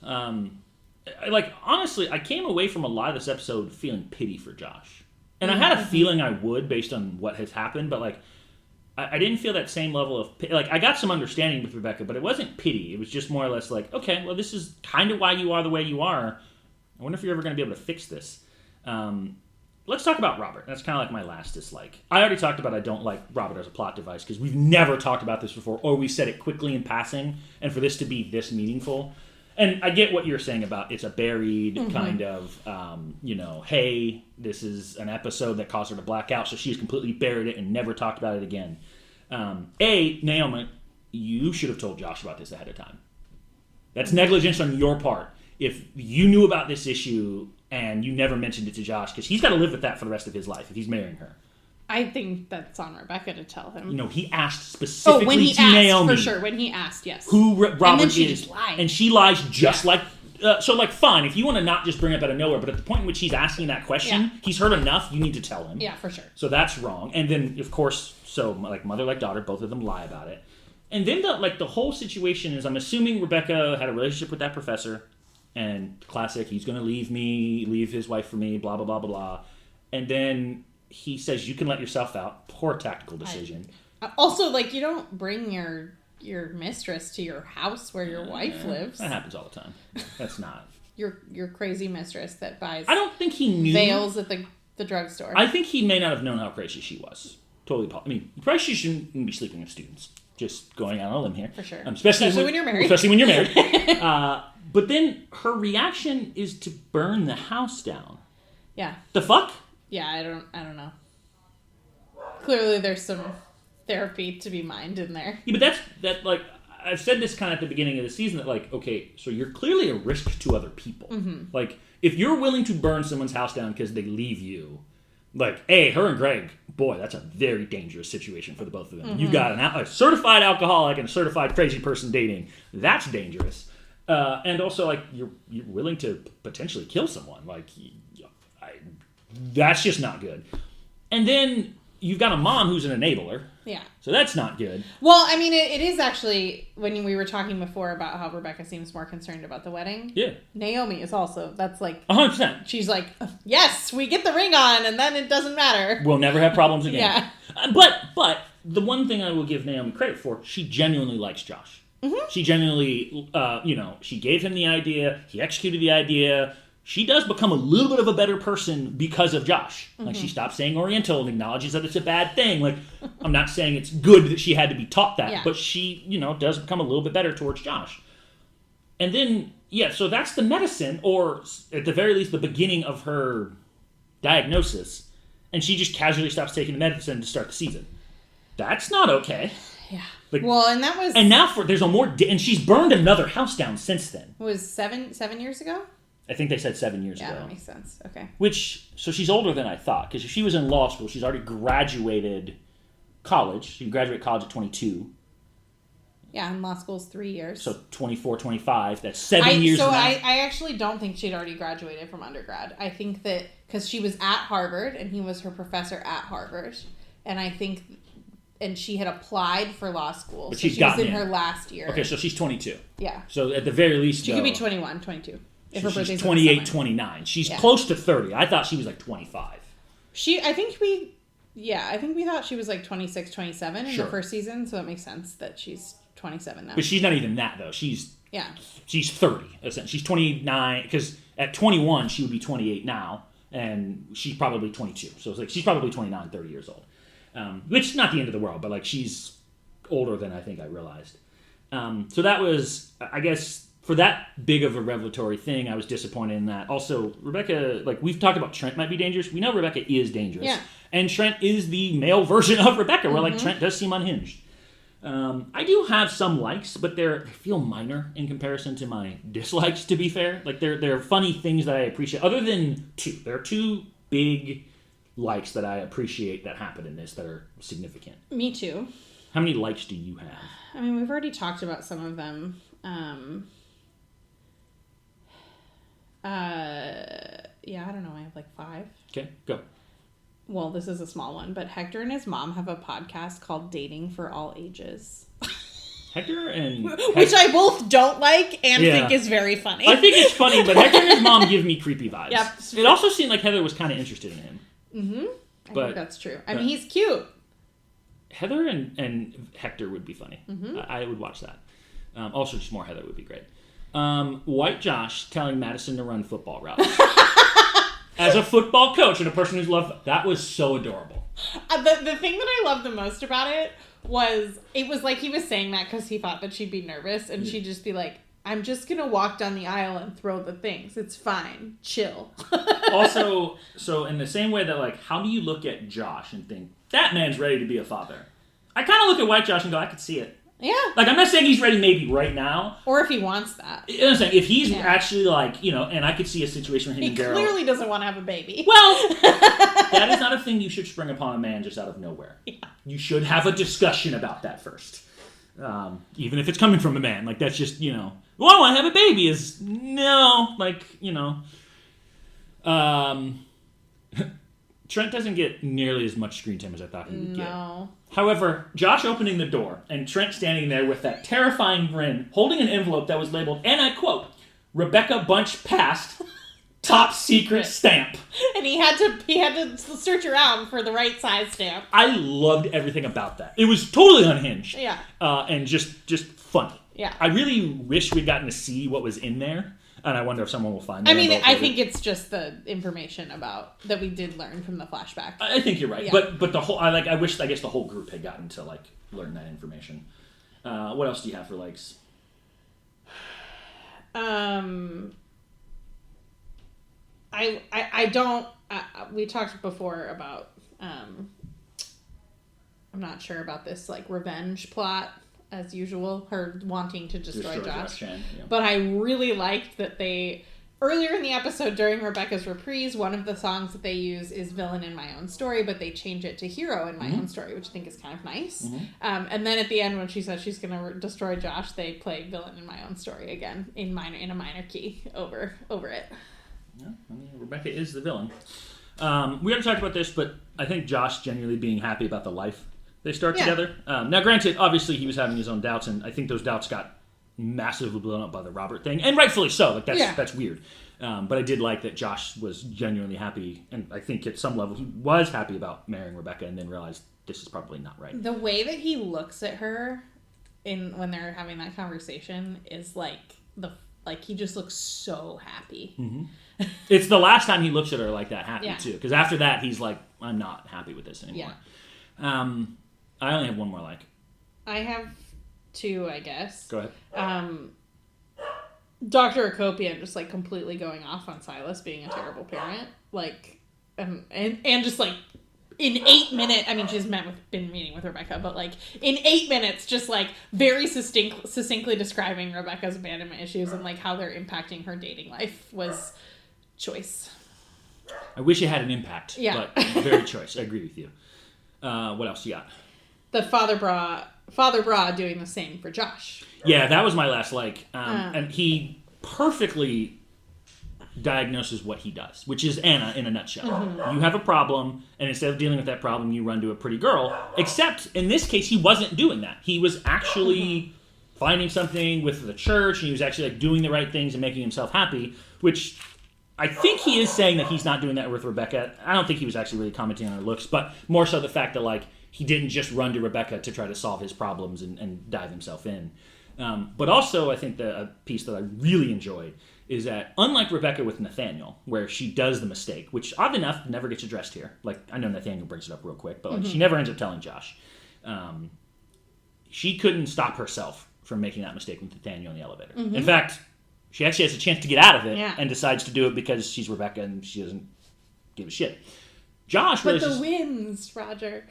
Honestly, I came away from a lot of this episode feeling pity for Josh. And I had a feeling I would based on what has happened, but, like, I didn't feel that same level of... Like, I got some understanding with Rebecca, but it wasn't pity. It was just more or less like, okay, well, this is kind of why you are the way you are. I wonder if you're ever going to be able to fix this. Let's talk about Robert. That's kind of like my last dislike. I already talked about I don't like Robert as a plot device, because we've never talked about this before, or we said it quickly in passing, and for this to be this meaningful... And I get what you're saying about it's a buried kind of, hey, this is an episode that caused her to black out, so she's completely buried it and never talked about it again. Naomi, you should have told Josh about this ahead of time. That's negligence on your part. If you knew about this issue and you never mentioned it to Josh, because he's got to live with that for the rest of his life if he's marrying her. I think that's on Rebecca to tell him. He asked specifically when he to asked, Naomi. for sure. When he asked, yes. Who Robert and then she is. Just lied. And she lies just like... so, fine, if you want to not just bring up out of nowhere, but at the point in which he's asking that question, he's heard enough, you need to tell him. Yeah, for sure. So that's wrong. And then, of course, mother like daughter, both of them lie about it. And then the whole situation is, I'm assuming Rebecca had a relationship with that professor, and classic, he's going to leave his wife for me, blah, blah, blah, blah, blah. And then he says, you can let yourself out. Poor tactical decision. Also, you don't bring your mistress to your house where your wife lives. That happens all the time. That's not... your crazy mistress that buys... I don't think he knew... veils at the drugstore. I think he may not have known how crazy she was. Totally. Probably she shouldn't be sleeping with students. Just going out on a limb here. For sure. Especially when you're married. Especially when you're married. But then her reaction is to burn the house down. Yeah. The fuck? Yeah, I don't know. Clearly there's some therapy to be mined in there. Yeah, but that's I've said this kind of at the beginning of the season that okay, so you're clearly a risk to other people. Mm-hmm. If you're willing to burn someone's house down because they leave you, hey, her and Greg, boy, that's a very dangerous situation for the both of them. Mm-hmm. You got a certified alcoholic and a certified crazy person dating. That's dangerous. And also, you're willing to potentially kill someone. That's just not good. And then you've got a mom who's an enabler. Yeah. So that's not good. Well, it is actually, when we were talking before about how Rebecca seems more concerned about the wedding. Yeah. Naomi is also, that's 100%. She's yes, we get the ring on and then it doesn't matter. We'll never have problems again. Yeah. But the one thing I will give Naomi credit for, she genuinely likes Josh. Mm-hmm. She genuinely, she gave him the idea. He executed the idea. She does become a little bit of a better person because of Josh. Mm-hmm. She stops saying Oriental and acknowledges that it's a bad thing. I'm not saying it's good that she had to be taught that, but she, does become a little bit better towards Josh. And then, so that's the medicine, or at the very least, the beginning of her diagnosis. And she just casually stops taking the medicine to start the season. That's not okay. Yeah. And that was... And now there's a more... and she's burned another house down since then. It was 7 years ago? I think they said 7 years ago. Yeah, that makes sense. Okay. So she's older than I thought, because if she was in law school, she's already graduated college. She graduated college at 22. Yeah, and law school's 3 years. So 24, 25, that's 7 years So now. I actually don't think she'd already graduated from undergrad. I think that, because she was at Harvard, and he was her professor at Harvard, and I think... and she had applied for law school. But so she was in her last year. Okay, so she's 22. Yeah. So at the very least, she could be 21, 22. If her birthday's she's 28, 29. She's close to 30. I thought she was 25. I think we thought she was 26, 27 in the first season, so it makes sense that she's 27 now. But she's not even that, though. She's 30, essentially. She's 29, because at 21, she would be 28 now, and she's probably 22. So it's she's probably 29, 30 years old. Which is not the end of the world, but she's older than I think I realized. So that was, I guess, for that big of a revelatory thing, I was disappointed in that. Also, Rebecca, we've talked about Trent might be dangerous. We know Rebecca is dangerous. Yeah. And Trent is the male version of Rebecca, where Trent does seem unhinged. I do have some likes, but they feel minor in comparison to my dislikes, to be fair. They're funny things that I appreciate. Other than two. There are two big likes that I appreciate that happen in this that are significant. Me too. How many likes do you have? We've already talked about some of them. I don't know. I have 5. Okay, go. Well, this is a small one, but Hector and his mom have a podcast called Dating for All Ages. Hector and... Which I both don't like and think is very funny. I think it's funny, but Hector and his mom give me creepy vibes. Yep. It also seemed like Heather was kind of interested in him. Mm-hmm. I think that's true. He's cute. Heather and Hector would be funny. Mm-hmm. I would watch that. Also, just more Heather would be great. White Josh telling Madison to run football routes. As a football coach and a person who's loved... That was so adorable. The thing that I loved the most about it was he was saying that because he thought that she'd be nervous and she'd just be like, I'm just going to walk down the aisle and throw the things. It's fine. Chill. Also, so in the same way that, how do you look at Josh and think, that man's ready to be a father? I kind of look at White Josh and go, I could see it. Yeah. Like, I'm not saying he's ready maybe right now. Or if he wants that. You know what I'm saying? If he's actually like, and I could see a situation where him and Daryl... He clearly doesn't want to have a baby. Well, that is not a thing you should spring upon a man just out of nowhere. Yeah. You should have a discussion about that first. Even if it's coming from a man. Like, that's just, well, I want to have a baby is, no, like, Trent doesn't get nearly as much screen time as I thought he would get. However, Josh opening the door and Trent standing there with that terrifying grin, holding an envelope that was labeled, and I quote, Rebecca Bunch passed, top secret stamp. And he had to search around for the right size stamp. I loved everything about that. It was totally unhinged. Yeah. And just funny. Yeah. I really wish we'd gotten to see what was in there. And I wonder if someone will find that. I mean, I think it's just the information about that we did learn from the flashback. I think you're right. Yeah. But the whole, I guess the whole group had gotten to learn that information. What else do you have for likes? I don't. We talked before about. I'm not sure about this revenge plot. As usual, her wanting to destroy Josh. Yeah. But I really liked that they, earlier in the episode during Rebecca's reprise, one of the songs that they use is Villain in My Own Story, but they change it to Hero in My Own Story, which I think is kind of nice. And then at the end when she says she's going to destroy Josh, they play Villain in My Own Story again in a minor key over it. Yeah, I mean, Rebecca is the villain. We already talked about this, but I think Josh genuinely being happy about the life they start together. Now, granted, obviously he was having his own doubts, and I think those doubts got massively blown up by the Robert thing, and rightfully so. That's weird. But I did like that Josh was genuinely happy, and I think at some level he was happy about marrying Rebecca, and then realized this is probably not right. The way that he looks at her when they're having that conversation is he just looks so happy. Mm-hmm. It's the last time he looks at her like that happy too, because after that he's like, I'm not happy with this anymore. Yeah. I only have one more like. I have two, I guess. Go ahead. Dr. Akopian just completely going off on Silas being a terrible parent. And just in 8 minutes, I mean, she's been meeting with Rebecca, but in 8 minutes, just very succinctly describing Rebecca's abandonment issues and how they're impacting her dating life was choice. I wish it had an impact, but very choice. I agree with you. What else you got? The Father Bra doing the same for Josh. Yeah, that was my last like. And he perfectly diagnoses what he does, which is Anna in a nutshell. Mm-hmm. You have a problem, and instead of dealing with that problem, you run to a pretty girl. Except, in this case, he wasn't doing that. He was actually finding something with the church, and he was actually doing the right things and making himself happy, which I think he is saying that he's not doing that with Rebecca. I don't think he was actually really commenting on her looks, but more so the fact that he didn't just run to Rebecca to try to solve his problems and dive himself in. But also, I think a piece that I really enjoyed is that, unlike Rebecca with Nathaniel, where she does the mistake, which, odd enough, never gets addressed here. I know Nathaniel brings it up real quick, but she never ends up telling Josh. She couldn't stop herself from making that mistake with Nathaniel in the elevator. Mm-hmm. In fact, she actually has a chance to get out of it and decides to do it because she's Rebecca and she doesn't give a shit. Josh but the wins, Roger.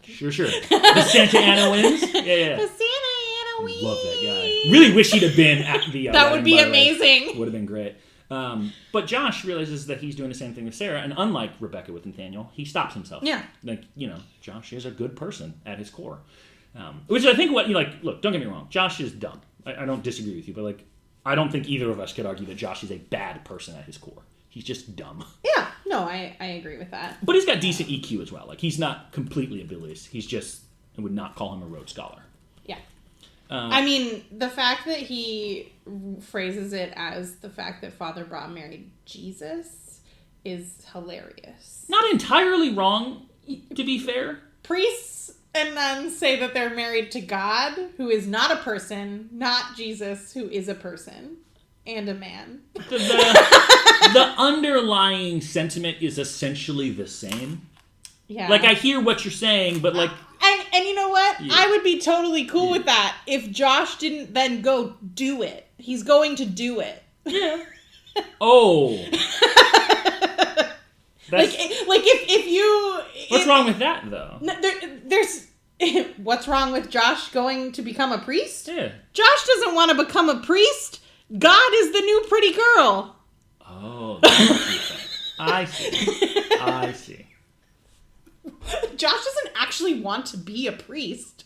Sure. The Santa Ana wins? Yeah. The Santa Ana wins. Love that guy. Really wish he'd have been at the that would be amazing. Would have been great. But Josh realizes that he's doing the same thing with Sarah, and unlike Rebecca with Nathaniel, he stops himself. Yeah. Josh is a good person at his core. Which I think look, don't get me wrong, Josh is dumb. I don't disagree with you, but I don't think either of us could argue that Josh is a bad person at his core. He's just dumb. Yeah, no, I agree with that. But he's got decent EQ as well. He's not completely oblivious. He's just, I would not call him a Rhodes Scholar. Yeah. I mean, the fact that he phrases it as the fact that Father Bra married Jesus is hilarious. Not entirely wrong, to be fair. Priests and nuns say that they're married to God, who is not a person, not Jesus, who is a person. And a man. The underlying sentiment is essentially the same. Yeah. I hear what you're saying, but And you know what? Yeah. I would be totally cool with that if Josh didn't then go do it. He's going to do it. Yeah. Oh. If you... What's wrong with that, though? No, there's... What's wrong with Josh going to become a priest? Yeah. Josh doesn't want to become a priest. God is the new pretty girl. Oh, that's what you're saying. I see. Josh doesn't actually want to be a priest.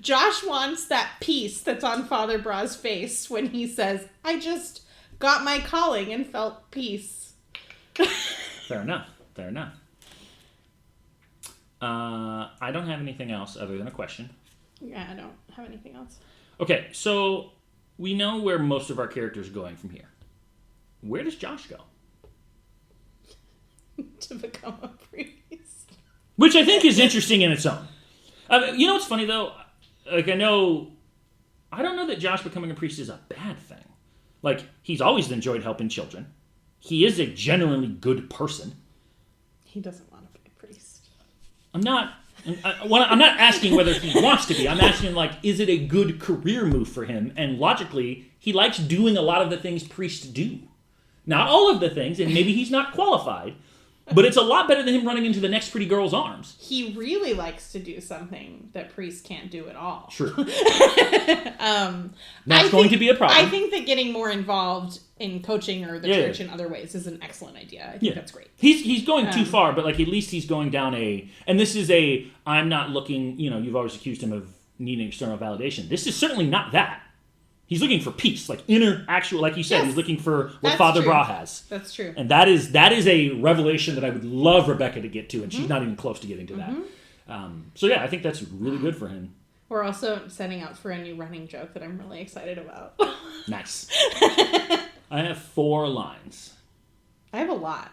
Josh wants that peace that's on Father Bra's face when he says, I just got my calling and felt peace. Fair enough. I don't have anything else other than a question. Yeah, I don't have anything else. Okay, so we know where most of our characters are going from here. Where does Josh go? To become a priest. Which I think is interesting in its own. You know what's funny, though? Like, I don't know that Josh becoming a priest is a bad thing. Like, he's always enjoyed helping children. He is a genuinely good person. He doesn't want to be a priest. I'm not asking whether he wants to be. I'm asking, like, is it a good career move for him? And logically, he likes doing a lot of the things priests do. Not all of the things, and maybe he's not qualified, but it's a lot better than him running into the next pretty girl's arms. He really likes to do something that priests can't do at all. True. That's going to be a problem. I think that getting more involved in coaching or the church in other ways is an excellent idea. I think that's great. He's going too far, but like at least he's going down and this is I'm not looking, you've always accused him of needing external validation. This is certainly not that. He's looking for peace, like inner actual, like you said, he's looking for what Father Bra has. That's true. And that is a revelation that I would love Rebecca to get to, and she's not even close to getting to that. So yeah, I think that's really good for him. We're also setting out for a new running joke that I'm really excited about. Nice. I have 4 lines. I have a lot.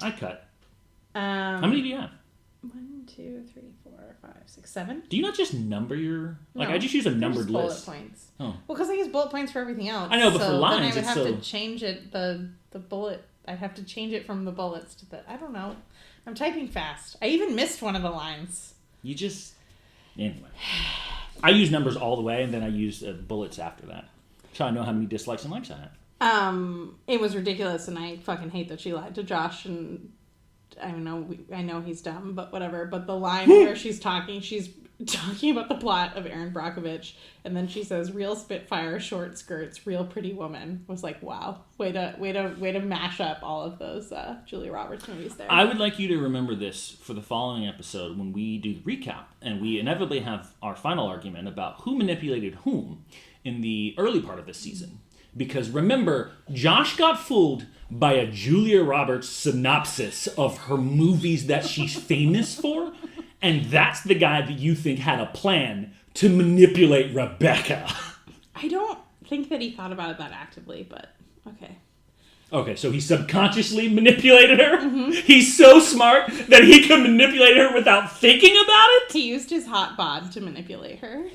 I cut. How many do you have? 1, 2, 3, 4, 5, 6, 7. Do you not just number your... Like, No, I just use a numbered bullet list. points. Oh. Well, because I use bullet points for everything else. I know, but for lines, then I would have still... to change it, the bullet... I'd have to change it from the bullets to the... I don't know. I'm typing fast. I even missed one of the lines. You just... Anyway. I use numbers all the way, and then I use bullets after that. Try to know how many dislikes and likes I have. It was ridiculous, and I fucking hate that she lied to Josh, and... I know he's dumb, but whatever. But the line where she's talking about the plot of Erin Brockovich, and then she says, "Real Spitfire, short skirts, real pretty woman." Was like, wow, way to mash up all of those Julia Roberts movies there. I would like you to remember this for the following episode when we do the recap, and we inevitably have our final argument about who manipulated whom in the early part of this season. Because remember, Josh got fooled by a Julia Roberts synopsis of her movies that she's famous for, and that's the guy that you think had a plan to manipulate Rebecca. I don't think that he thought about it that actively, but okay. Okay, so he subconsciously manipulated her? Mm-hmm. He's so smart that he could manipulate her without thinking about it? He used his hot bod to manipulate her.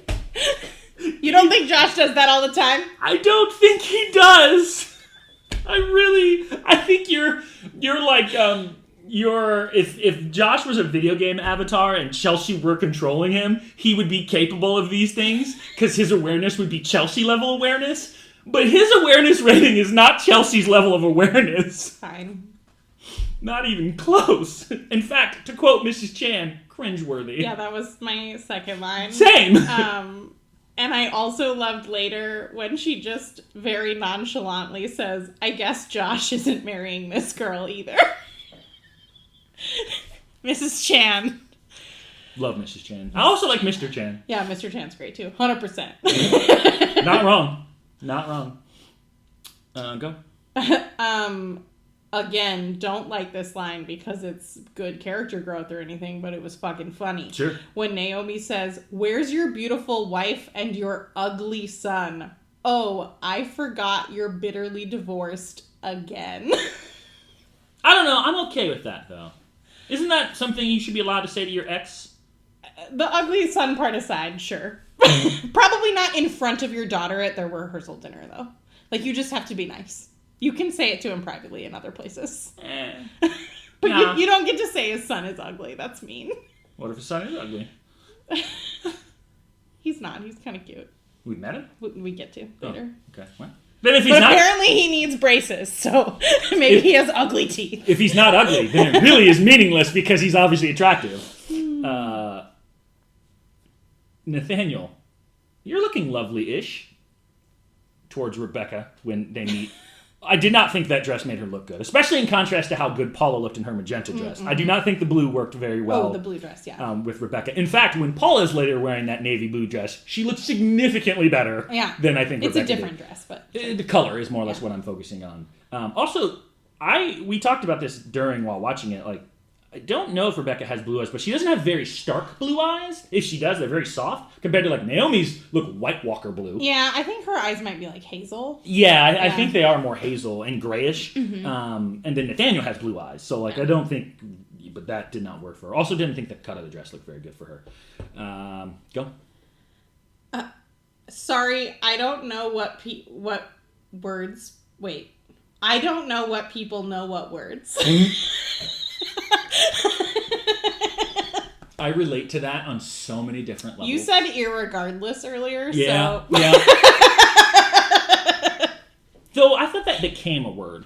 You don't think Josh does that all the time? I don't think he does. I think you're like, if Josh was a video game avatar and Chelsea were controlling him, he would be capable of these things because his awareness would be Chelsea level awareness. But his awareness rating is not Chelsea's level of awareness. Fine. Not even close. In fact, to quote Mrs. Chan, cringeworthy. Yeah, that was my second line. Same. And I also loved later when she just very nonchalantly says, "I guess Josh isn't marrying this girl either." Mrs. Chan. Love Mrs. Chan. I also like Mr. Chan. Yeah, Mr. Chan's great too. 100%. Not wrong. Not wrong. Go. Again, don't like this line because it's good character growth or anything, but it was fucking funny. Sure. When Naomi says, "Where's your beautiful wife and your ugly son? Oh, I forgot you're bitterly divorced again." I don't know. I'm okay with that, though. Isn't that something you should be allowed to say to your ex? The ugly son part aside, sure. Probably not in front of your daughter at their rehearsal dinner, though. Like, you just have to be nice. You can say it to him privately in other places. But nah. you don't get to say his son is ugly. That's mean. What if his son is ugly? He's not. He's kind of cute. We met him? We get to later. Oh, okay. Well, then if he's not... apparently he needs braces, so maybe he has ugly teeth. If he's not ugly, then it really is meaningless because he's obviously attractive. Nathaniel, you're looking lovely-ish towards Rebecca when they meet. I did not think that dress made her look good, especially in contrast to how good Paula looked in her magenta dress. I do not think the blue worked very well. Oh, the blue dress, yeah. With Rebecca. In fact, when Paula is later wearing that navy blue dress, she looks significantly better than I think Rebecca did. It's a different dress, but... Sure. The color is more or less what I'm focusing on. Also, we talked about this while watching it, like, I don't know if Rebecca has blue eyes, but she doesn't have very stark blue eyes. If she does, they're very soft, compared to, like, Naomi's look White Walker blue. Yeah, I think her eyes might be, like, hazel. Yeah, I think they are more hazel and grayish. And then Nathaniel has blue eyes, so, like, I don't think... But that did not work for her. Also didn't think the cut of the dress looked very good for her. Go. Sorry, I don't know what words... Wait. I don't know what people know what words. I relate to that on so many different levels. You said irregardless earlier, yeah, so... Yeah. Though I thought that became a word.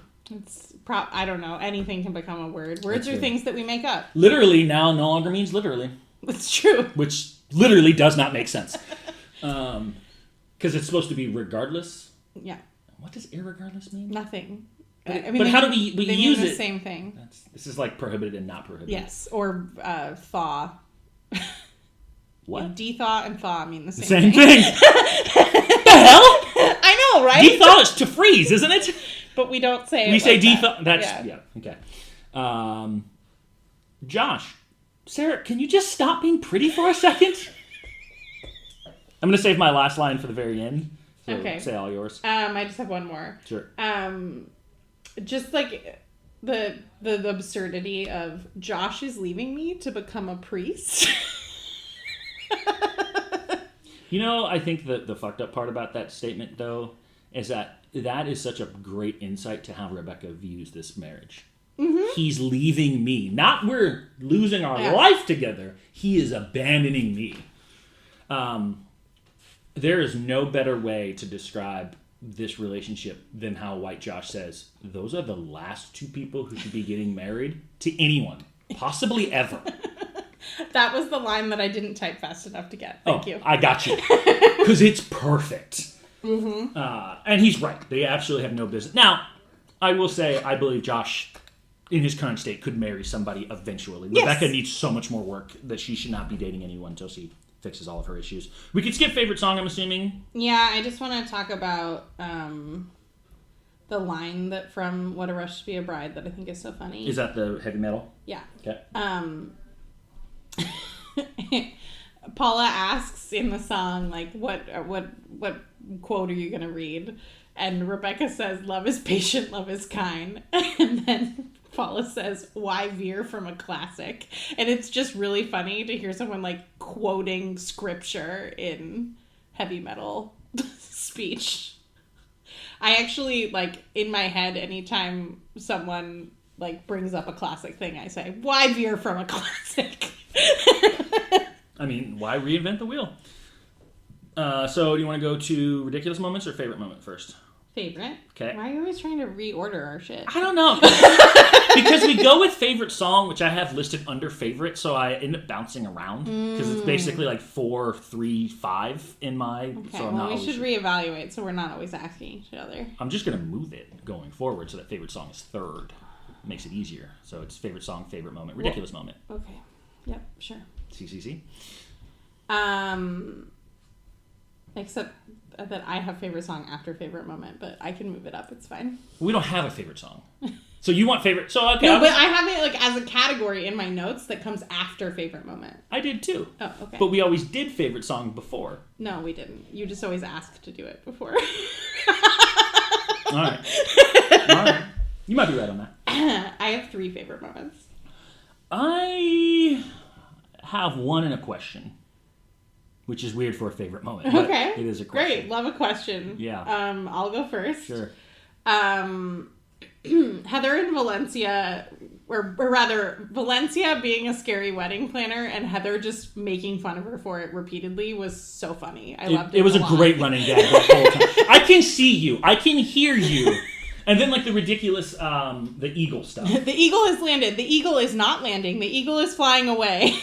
I don't know. Anything can become a word. Words are things that we make up. Literally now no longer means literally. It's true. Which literally does not make sense. Because it's supposed to be regardless. Yeah. What does irregardless mean? Nothing. But how do we use it? The same thing. This is like prohibited and not prohibited. Yes, or thaw. What? De-thaw and thaw mean the same thing. What the hell? I know, right? De-thaw is to freeze, isn't it? But we don't say it We say like de-thaw. that. Yeah, okay. Josh, Sarah, can you just stop being pretty for a second? I'm going to save my last line for the very end. So Okay. Say all yours. I just have one more. Sure. Just like the absurdity of Josh is leaving me to become a priest. You know, I think the fucked up part about that statement, though, is that is such a great insight to how Rebecca views this marriage. Mm-hmm. He's leaving me. Not we're losing our life together. He is abandoning me. There is no better way to describe this relationship than how White Josh says, those are the last two people who should be getting married to anyone. Possibly ever. That was the line that I didn't type fast enough to get. Thank you. I got you. Because it's perfect. Mm-hmm. And he's right. They absolutely have no business. Now, I will say, I believe Josh, in his current state, could marry somebody eventually. Yes. Rebecca needs so much more work that she should not be dating anyone until she fixes all of her issues. We could skip favorite song, I'm assuming. Yeah, I just want to talk about the line that from What a Rush to Be a Bride that I think is so funny. Is that the heavy metal? Yeah. Okay. Paula asks in the song, like, what quote are you going to read? And Rebecca says, love is patient, love is kind. And then Paula says, why veer from a classic? And it's just really funny to hear someone, like, quoting scripture in heavy metal speech. I actually, like, in my head, anytime someone, like, brings up a classic thing, I say, why veer from a classic? I mean, why reinvent the wheel? So do you want to go to ridiculous moments or favorite moment first? Favorite. Okay. Why are you always trying to reorder our shit? I don't know. Because we go with favorite song, which I have listed under favorite, so I end up bouncing around. Because it's basically like 4, 3, 5 in my... Okay, so well, we should reevaluate so we're not always asking each other. I'm just going to move it going forward so that favorite song is third. Makes it easier. So it's favorite song, favorite moment, ridiculous moment. Okay. Yep, sure. CCC. Except that I have favorite song after favorite moment, but I can move it up. It's fine. We don't have a favorite song. So you want favorite... So, okay. No, but I have it like as a category in my notes that comes after favorite moment. I did too. Oh, okay. But we always did favorite song before. No, we didn't. You just always asked to do it before. All right. You might be right on that. I have 3 favorite moments. I have one and a question, which is weird for a favorite moment. But okay. It is a question. Great. Love a question. Yeah. I'll go first. Sure. Heather and Valencia, or rather, Valencia being a scary wedding planner and Heather just making fun of her for it repeatedly was so funny. I loved it. It was a great running gag the whole time. I can see you. I can hear you. And then, like, the ridiculous, the eagle stuff. The eagle has landed. The eagle is not landing. The eagle is flying away.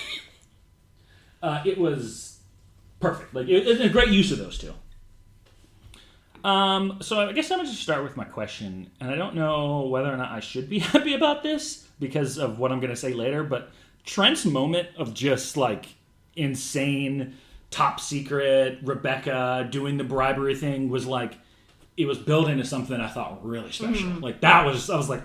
It was perfect. Like, it's a great use of those two. So I guess I'm going to start with my question, and I don't know whether or not I should be happy about this because of what I'm going to say later, but Trent's moment of just, like, insane, top secret, Rebecca doing the bribery thing was, like, it was built into something I thought really special. Like, I was like,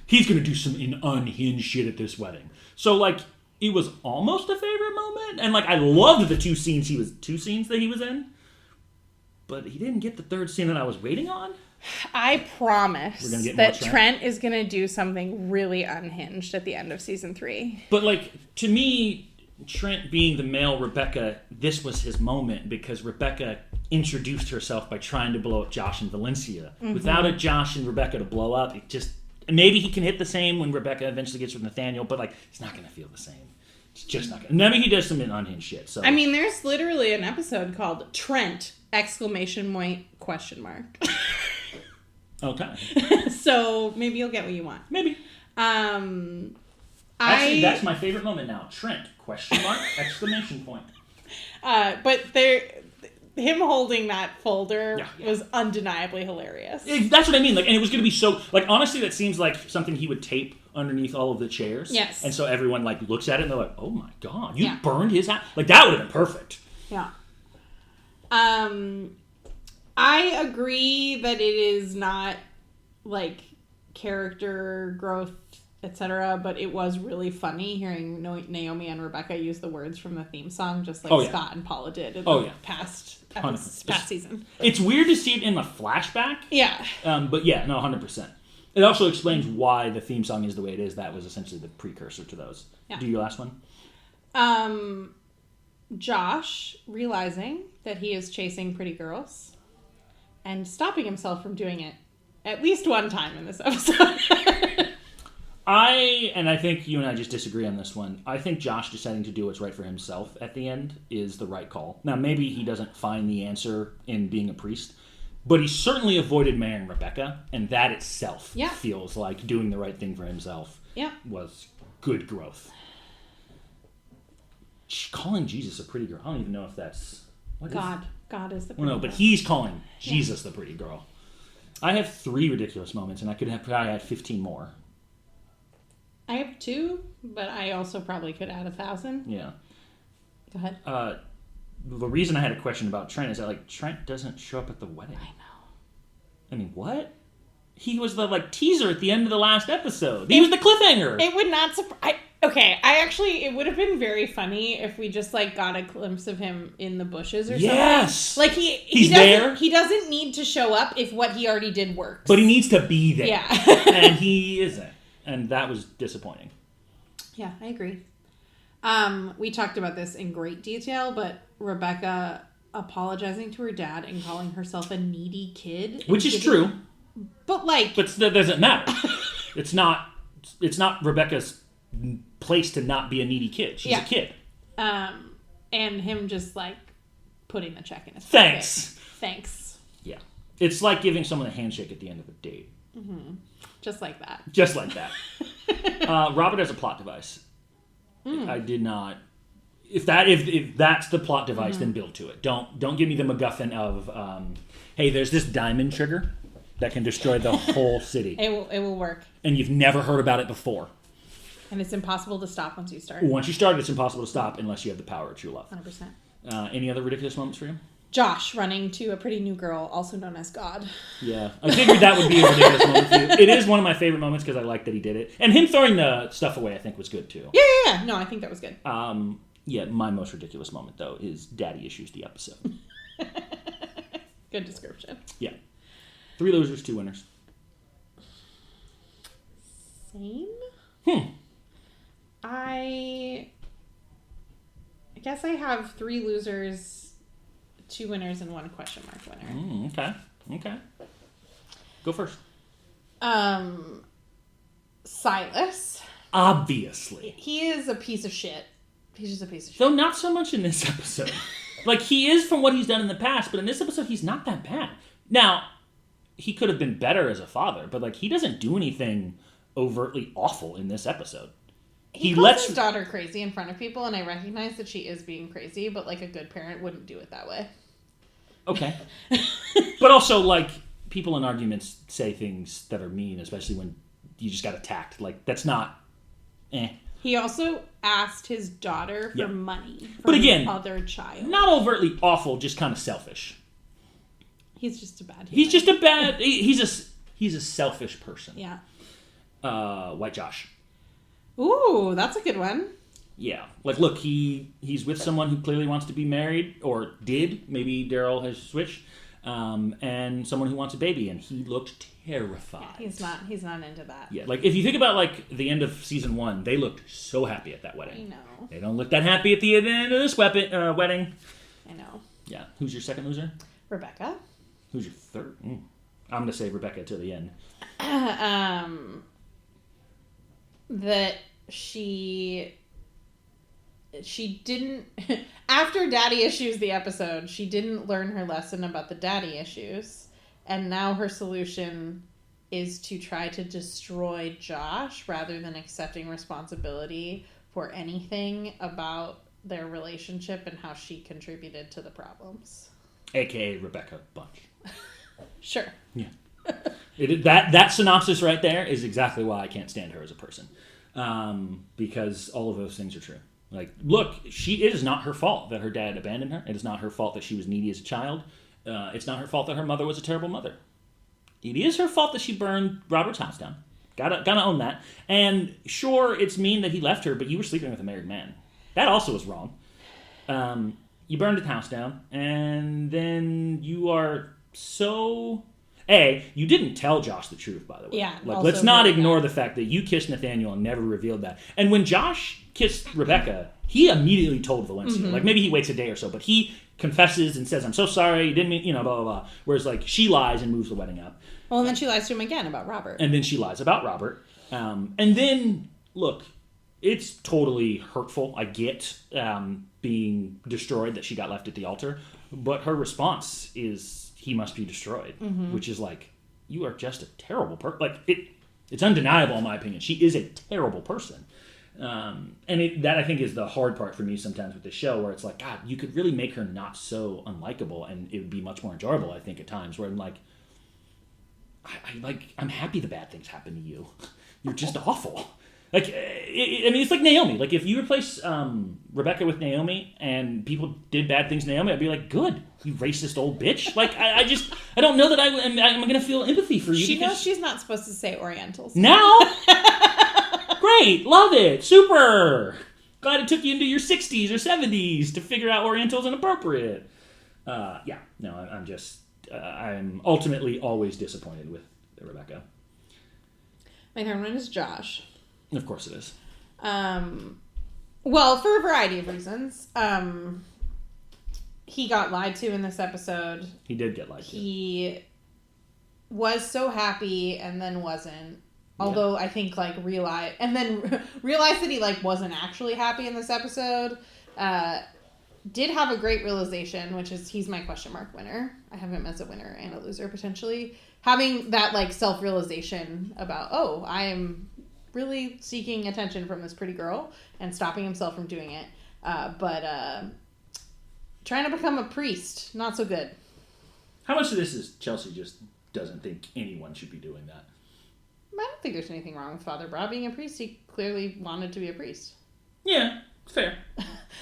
he's going to do some unhinged shit at this wedding. So, like, it was almost a favorite moment, and, like, I loved the two scenes that he was in. But he didn't get the third scene that I was waiting on. I promise that Trent. Trent is going to do something really unhinged at the end of season 3. But, like, to me, Trent being the male Rebecca, this was his moment because Rebecca introduced herself by trying to blow up Josh and Valencia. Without a Josh and Rebecca to blow up, it just... Maybe he can hit the same when Rebecca eventually gets with Nathaniel, but, like, it's not going to feel the same. It's just not going to... Maybe he does some unhinged shit, so... I mean, there's literally an episode called Trent! ! Okay. So maybe you'll get what you want. Maybe. Actually, that's my favorite moment now. Trent! ! But him holding that folder was undeniably hilarious. That's what I mean. Like, and it was going to be so... Like, honestly, that seems like something he would tape underneath all of the chairs. Yes. And so everyone, like, looks at it and they're like, oh my God, you burned his house? Like, that would have been perfect. Yeah. I agree that it is not, like, character growth, etc., but it was really funny hearing Naomi and Rebecca use the words from the theme song, just like Scott and Paula did in the past season. It's weird to see it in the flashback. Yeah. But yeah, no, 100%. It also explains why the theme song is the way it is. That was essentially the precursor to those. Yeah. Do your last one? Josh realizing that he is chasing pretty girls and stopping himself from doing it at least one time in this episode. I think you and I just disagree on this one. I think Josh deciding to do what's right for himself at the end is the right call. Now, maybe he doesn't find the answer in being a priest, but he certainly avoided marrying Rebecca, and that itself feels like doing the right thing for himself was good growth. Calling Jesus a pretty girl. I don't even know if that's... God is the pretty girl. No, but he's calling Jesus the pretty girl. I have 3 ridiculous moments, and I could have probably had 15 more. I have 2, but I also probably could add 1,000. Yeah. Go ahead. The reason I had a question about Trent is that, like, Trent doesn't show up at the wedding. I know. I mean, what? He was the, like, teaser at the end of the last episode. He was the cliffhanger. It would not surprise... it would have been very funny if we just, like, got a glimpse of him in the bushes or something. Yes! Like, he's there. He doesn't need to show up if what he already did works. But he needs to be there. Yeah. And he isn't. And that was disappointing. Yeah, I agree. We talked about this in great detail, but Rebecca apologizing to her dad and calling herself a needy kid. Which is true. But, like... But that doesn't matter. It's not Rebecca's place to not be a needy kid. She's a kid. And him just, like, putting the check in his pocket. Thanks. Yeah. It's like giving someone a handshake at the end of a date. Mm-hmm. Just like that. Just like that. Robert has a plot device. I did not... If that's the plot device, then build to it. Don't give me the MacGuffin of, hey, there's this diamond trigger that can destroy the whole city. It will work. And you've never heard about it before. And it's impossible to stop once you start. Once you start, it's impossible to stop unless you have the power of true love. 100%. Any other ridiculous moments for you? Josh running to a pretty new girl, also known as God. Yeah. I figured that would be a ridiculous moment for you. It is one of my favorite moments because I like that he did it. And him throwing the stuff away, I think, was good, too. Yeah. No, I think that was good. Yeah, my most ridiculous moment, though, is Daddy Issues the episode. Good description. Yeah. 3 losers, 2 winners. Same? I guess I have 3 losers, 2 winners, and 1 question mark winner. Okay. Go first. Silas. Obviously. He is a piece of shit. He's just a piece of shit. Though not so much in this episode. Like, he is from what he's done in the past, but in this episode, he's not that bad. Now, he could have been better as a father, but, like, he doesn't do anything overtly awful in this episode. He calls his daughter crazy in front of people, and I recognize that she is being crazy, but like a good parent wouldn't do it that way. Okay. But also, like, people in arguments say things that are mean, especially when you just got attacked. Like, that's not... He also asked his daughter for money from but again, his other child. Not overtly awful, just kind of selfish. He's just a bad human. He's just a bad... He's a selfish person. Yeah. White Josh. Ooh, that's a good one. Yeah. Like, look, he's with someone who clearly wants to be married, or did. Maybe Daryl has switched. And someone who wants a baby, and he looked terrified. Yeah, he's not into that. Yeah, like, if you think about, like, the end of season 1, they looked so happy at that wedding. I know. They don't look that happy at the end of this wedding. I know. Yeah. Who's your second loser? Rebecca. Who's your third? I'm going to say Rebecca till the end. That she didn't... After Daddy Issues the episode, she didn't learn her lesson about the daddy issues. And now her solution is to try to destroy Josh rather than accepting responsibility for anything about their relationship and how she contributed to the problems. A.K.A. Rebecca Bunch. Sure. Yeah. That synopsis right there is exactly why I can't stand her as a person. Because all of those things are true. Like, look, it is not her fault that her dad abandoned her. It is not her fault that she was needy as a child. It's not her fault that her mother was a terrible mother. It is her fault that she burned Robert's house down. Gotta own that. And sure, it's mean that he left her, but you were sleeping with a married man. That also is wrong. You burned his house down, and then you are so... you didn't tell Josh the truth, by the way. Yeah. Like, let's not ignore the fact that you kissed Nathaniel and never revealed that. And when Josh kissed Rebecca, he immediately told Valencia. Mm-hmm. Like, maybe he waits a day or so, but he confesses and says, I'm so sorry, you didn't mean, blah, blah, blah. Whereas, like, she lies and moves the wedding up. Well, and then she lies to him again about Robert. And then she lies about Robert. And then, look, it's totally hurtful. I get being destroyed, that she got left at the altar. But her response is, he must be destroyed. Mm-hmm. Which is like, you are just a terrible person. Like, it's undeniable, in my opinion. She is a terrible person. And that, I think, is the hard part for me sometimes with the show, where it's like, God, you could really make her not so unlikable, and it would be much more enjoyable, I think, at times, where I'm like, I'm happy the bad things happen to you. You're just awful. Like, it's like Naomi. Like, if you replace Rebecca with Naomi and people did bad things to Naomi, I'd be like, good, you racist old bitch. Like, I don't know that I'm going to feel empathy for you. She knows she's not supposed to say Orientals. Now? Great, love it, super. Glad it took you into your 60s or 70s to figure out Oriental's inappropriate. I'm ultimately always disappointed with Rebecca. My third one is Josh. Of course it is. Well, for a variety of reasons. He got lied to in this episode. He did get lied to. He was so happy and then wasn't. Although I think realized that he wasn't actually happy in this episode. Did have a great realization, which is he's my question mark winner. I have him as a winner and a loser potentially. Having that self-realization about, I am really seeking attention from this pretty girl, and stopping himself from doing it. But trying to become a priest, not so good. How much of this is Chelsea just doesn't think anyone should be doing that? I don't think there's anything wrong with Father Bra being a priest. He clearly wanted to be a priest. Yeah, fair.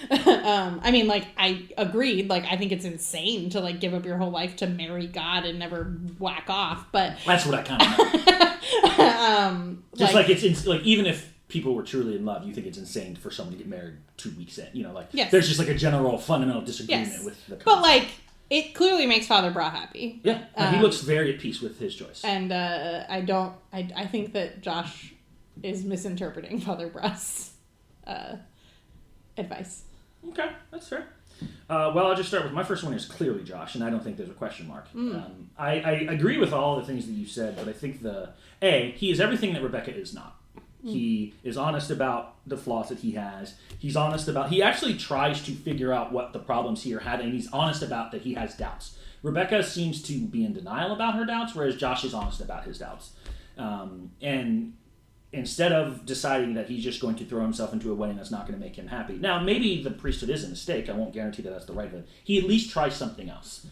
I agreed. I think it's insane to give up your whole life to marry God and never whack off. But that's what I kind of meant. Even if people were truly in love, you think it's insane for someone to get married 2 weeks in. Yes. There's just a general fundamental disagreement with the concept. But it clearly makes Father Bra happy. Yeah, he looks very at peace with his choice. And I think that Josh is misinterpreting Father Bra's advice. Okay, that's fair. I'll just start with my first one is clearly Josh, and I don't think there's a question mark. I agree with all the things that you said, but I think he is everything that Rebecca is not. He is honest about the flaws that he has. He actually tries to figure out what the problems here had, and he's honest about that he has doubts. Rebecca seems to be in denial about her doubts, whereas Josh is honest about his doubts. And instead of deciding that he's just going to throw himself into a wedding that's not going to make him happy. Now, maybe the priesthood is a mistake. I won't guarantee that that's the right fit. He at least tries something else.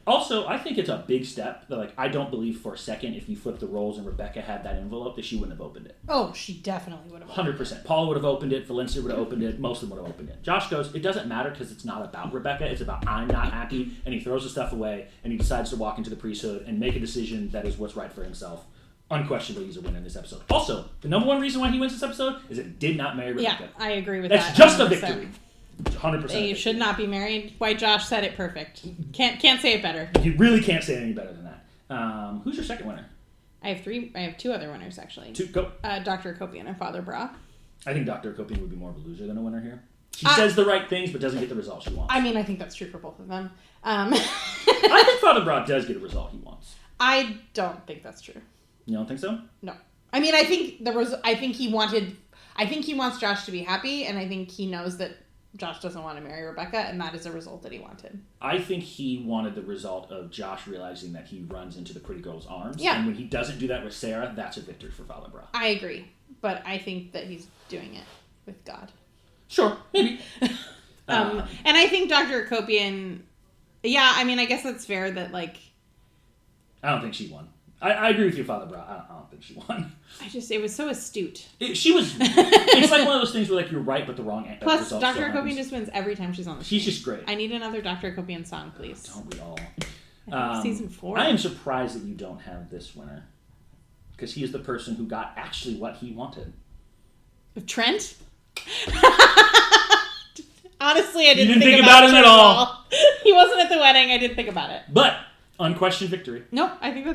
Also, I think it's a big step. That, like, I don't believe for a second if you flip the roles and Rebecca had that envelope that she wouldn't have opened it. Oh, she definitely would have. 100%. Paula would have opened it. Valencia would have opened it. Most of them would have opened it. Josh goes, it doesn't matter because it's not about Rebecca. It's about I'm not happy. And he throws the stuff away and he decides to walk into the priesthood and make a decision that is what's right for himself. Unquestionably, he's a winner in this episode. Also, the number one reason why he wins this episode is it did not marry Rebecca. Yeah, I agree with That's that. That's just a victory. 100%. They should not be married. White Josh said it perfect. Can't say it better. You really can't say it any better than that. Who's your second winner? I have two other winners, actually. Go. Dr. Copian and Father Bra. I think Dr. Copian would be more of a loser than a winner here. She says the right things, but doesn't get the result she wants. I mean, I think that's true for both of them. I think Father Bra does get a result he wants. I don't think that's true. You don't think so? No. I mean, I think he wants Josh to be happy, and I think he knows that Josh doesn't want to marry Rebecca, and that is a result that he wanted. I think he wanted the result of Josh realizing that he runs into the pretty girl's arms. Yeah. And when he doesn't do that with Sarah, that's a victory for Father Bra. I agree. But I think that he's doing it with God. Sure, maybe. And I think Dr. Copian, yeah, I mean, I guess that's fair that, like... I don't think she won. I agree with you, Father Bra. I don't think she won. It was so astute. It's like one of those things where, like, you're right, but the wrong answer. Plus, Dr. Copian just wins every time she's on the show. She's just great. I need another Dr. Copian song, please. Don't we all? Season 4. I am surprised that you don't have this winner. Because he is the person who got actually what he wanted. Trent? Honestly, I didn't think about him at all. He wasn't at the wedding. I didn't think about it. But unquestioned victory. No, I think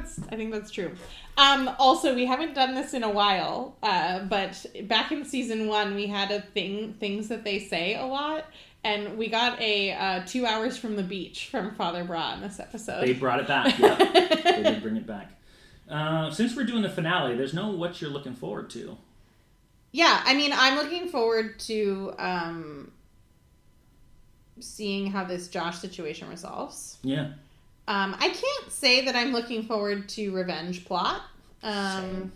that's true. Also, we haven't done this in a while, but back in season 1, we had a things that they say a lot, and we got a 2 hours from the beach from Father Bra in this episode. They brought it back. Yeah, they did bring it back. Since we're doing the finale, there's no what you're looking forward to. Yeah, I mean, I'm looking forward to seeing how this Josh situation resolves. Yeah. I can't say that I'm looking forward to revenge plot. I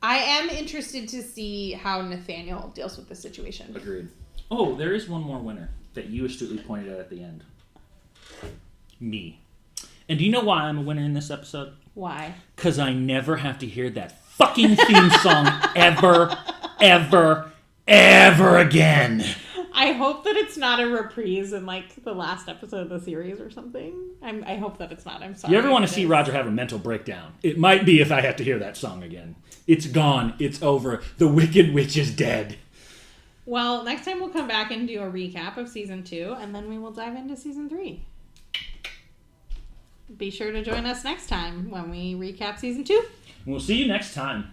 am interested to see how Nathaniel deals with the situation. Agreed. Oh, there is one more winner that you astutely pointed out at the end. Me. And do you know why I'm a winner in this episode? Why? Because I never have to hear that fucking theme song ever, ever, ever again. I hope that it's not a reprise in, like, the last episode of the series or something. I hope that it's not. I'm sorry. You ever want to see Roger have a mental breakdown? It might be if I have to hear that song again. It's gone. It's over. The Wicked Witch is dead. Well, next time we'll come back and do a recap of Season 2, and then we will dive into Season 3. Be sure to join us next time when we recap Season 2. We'll see you next time.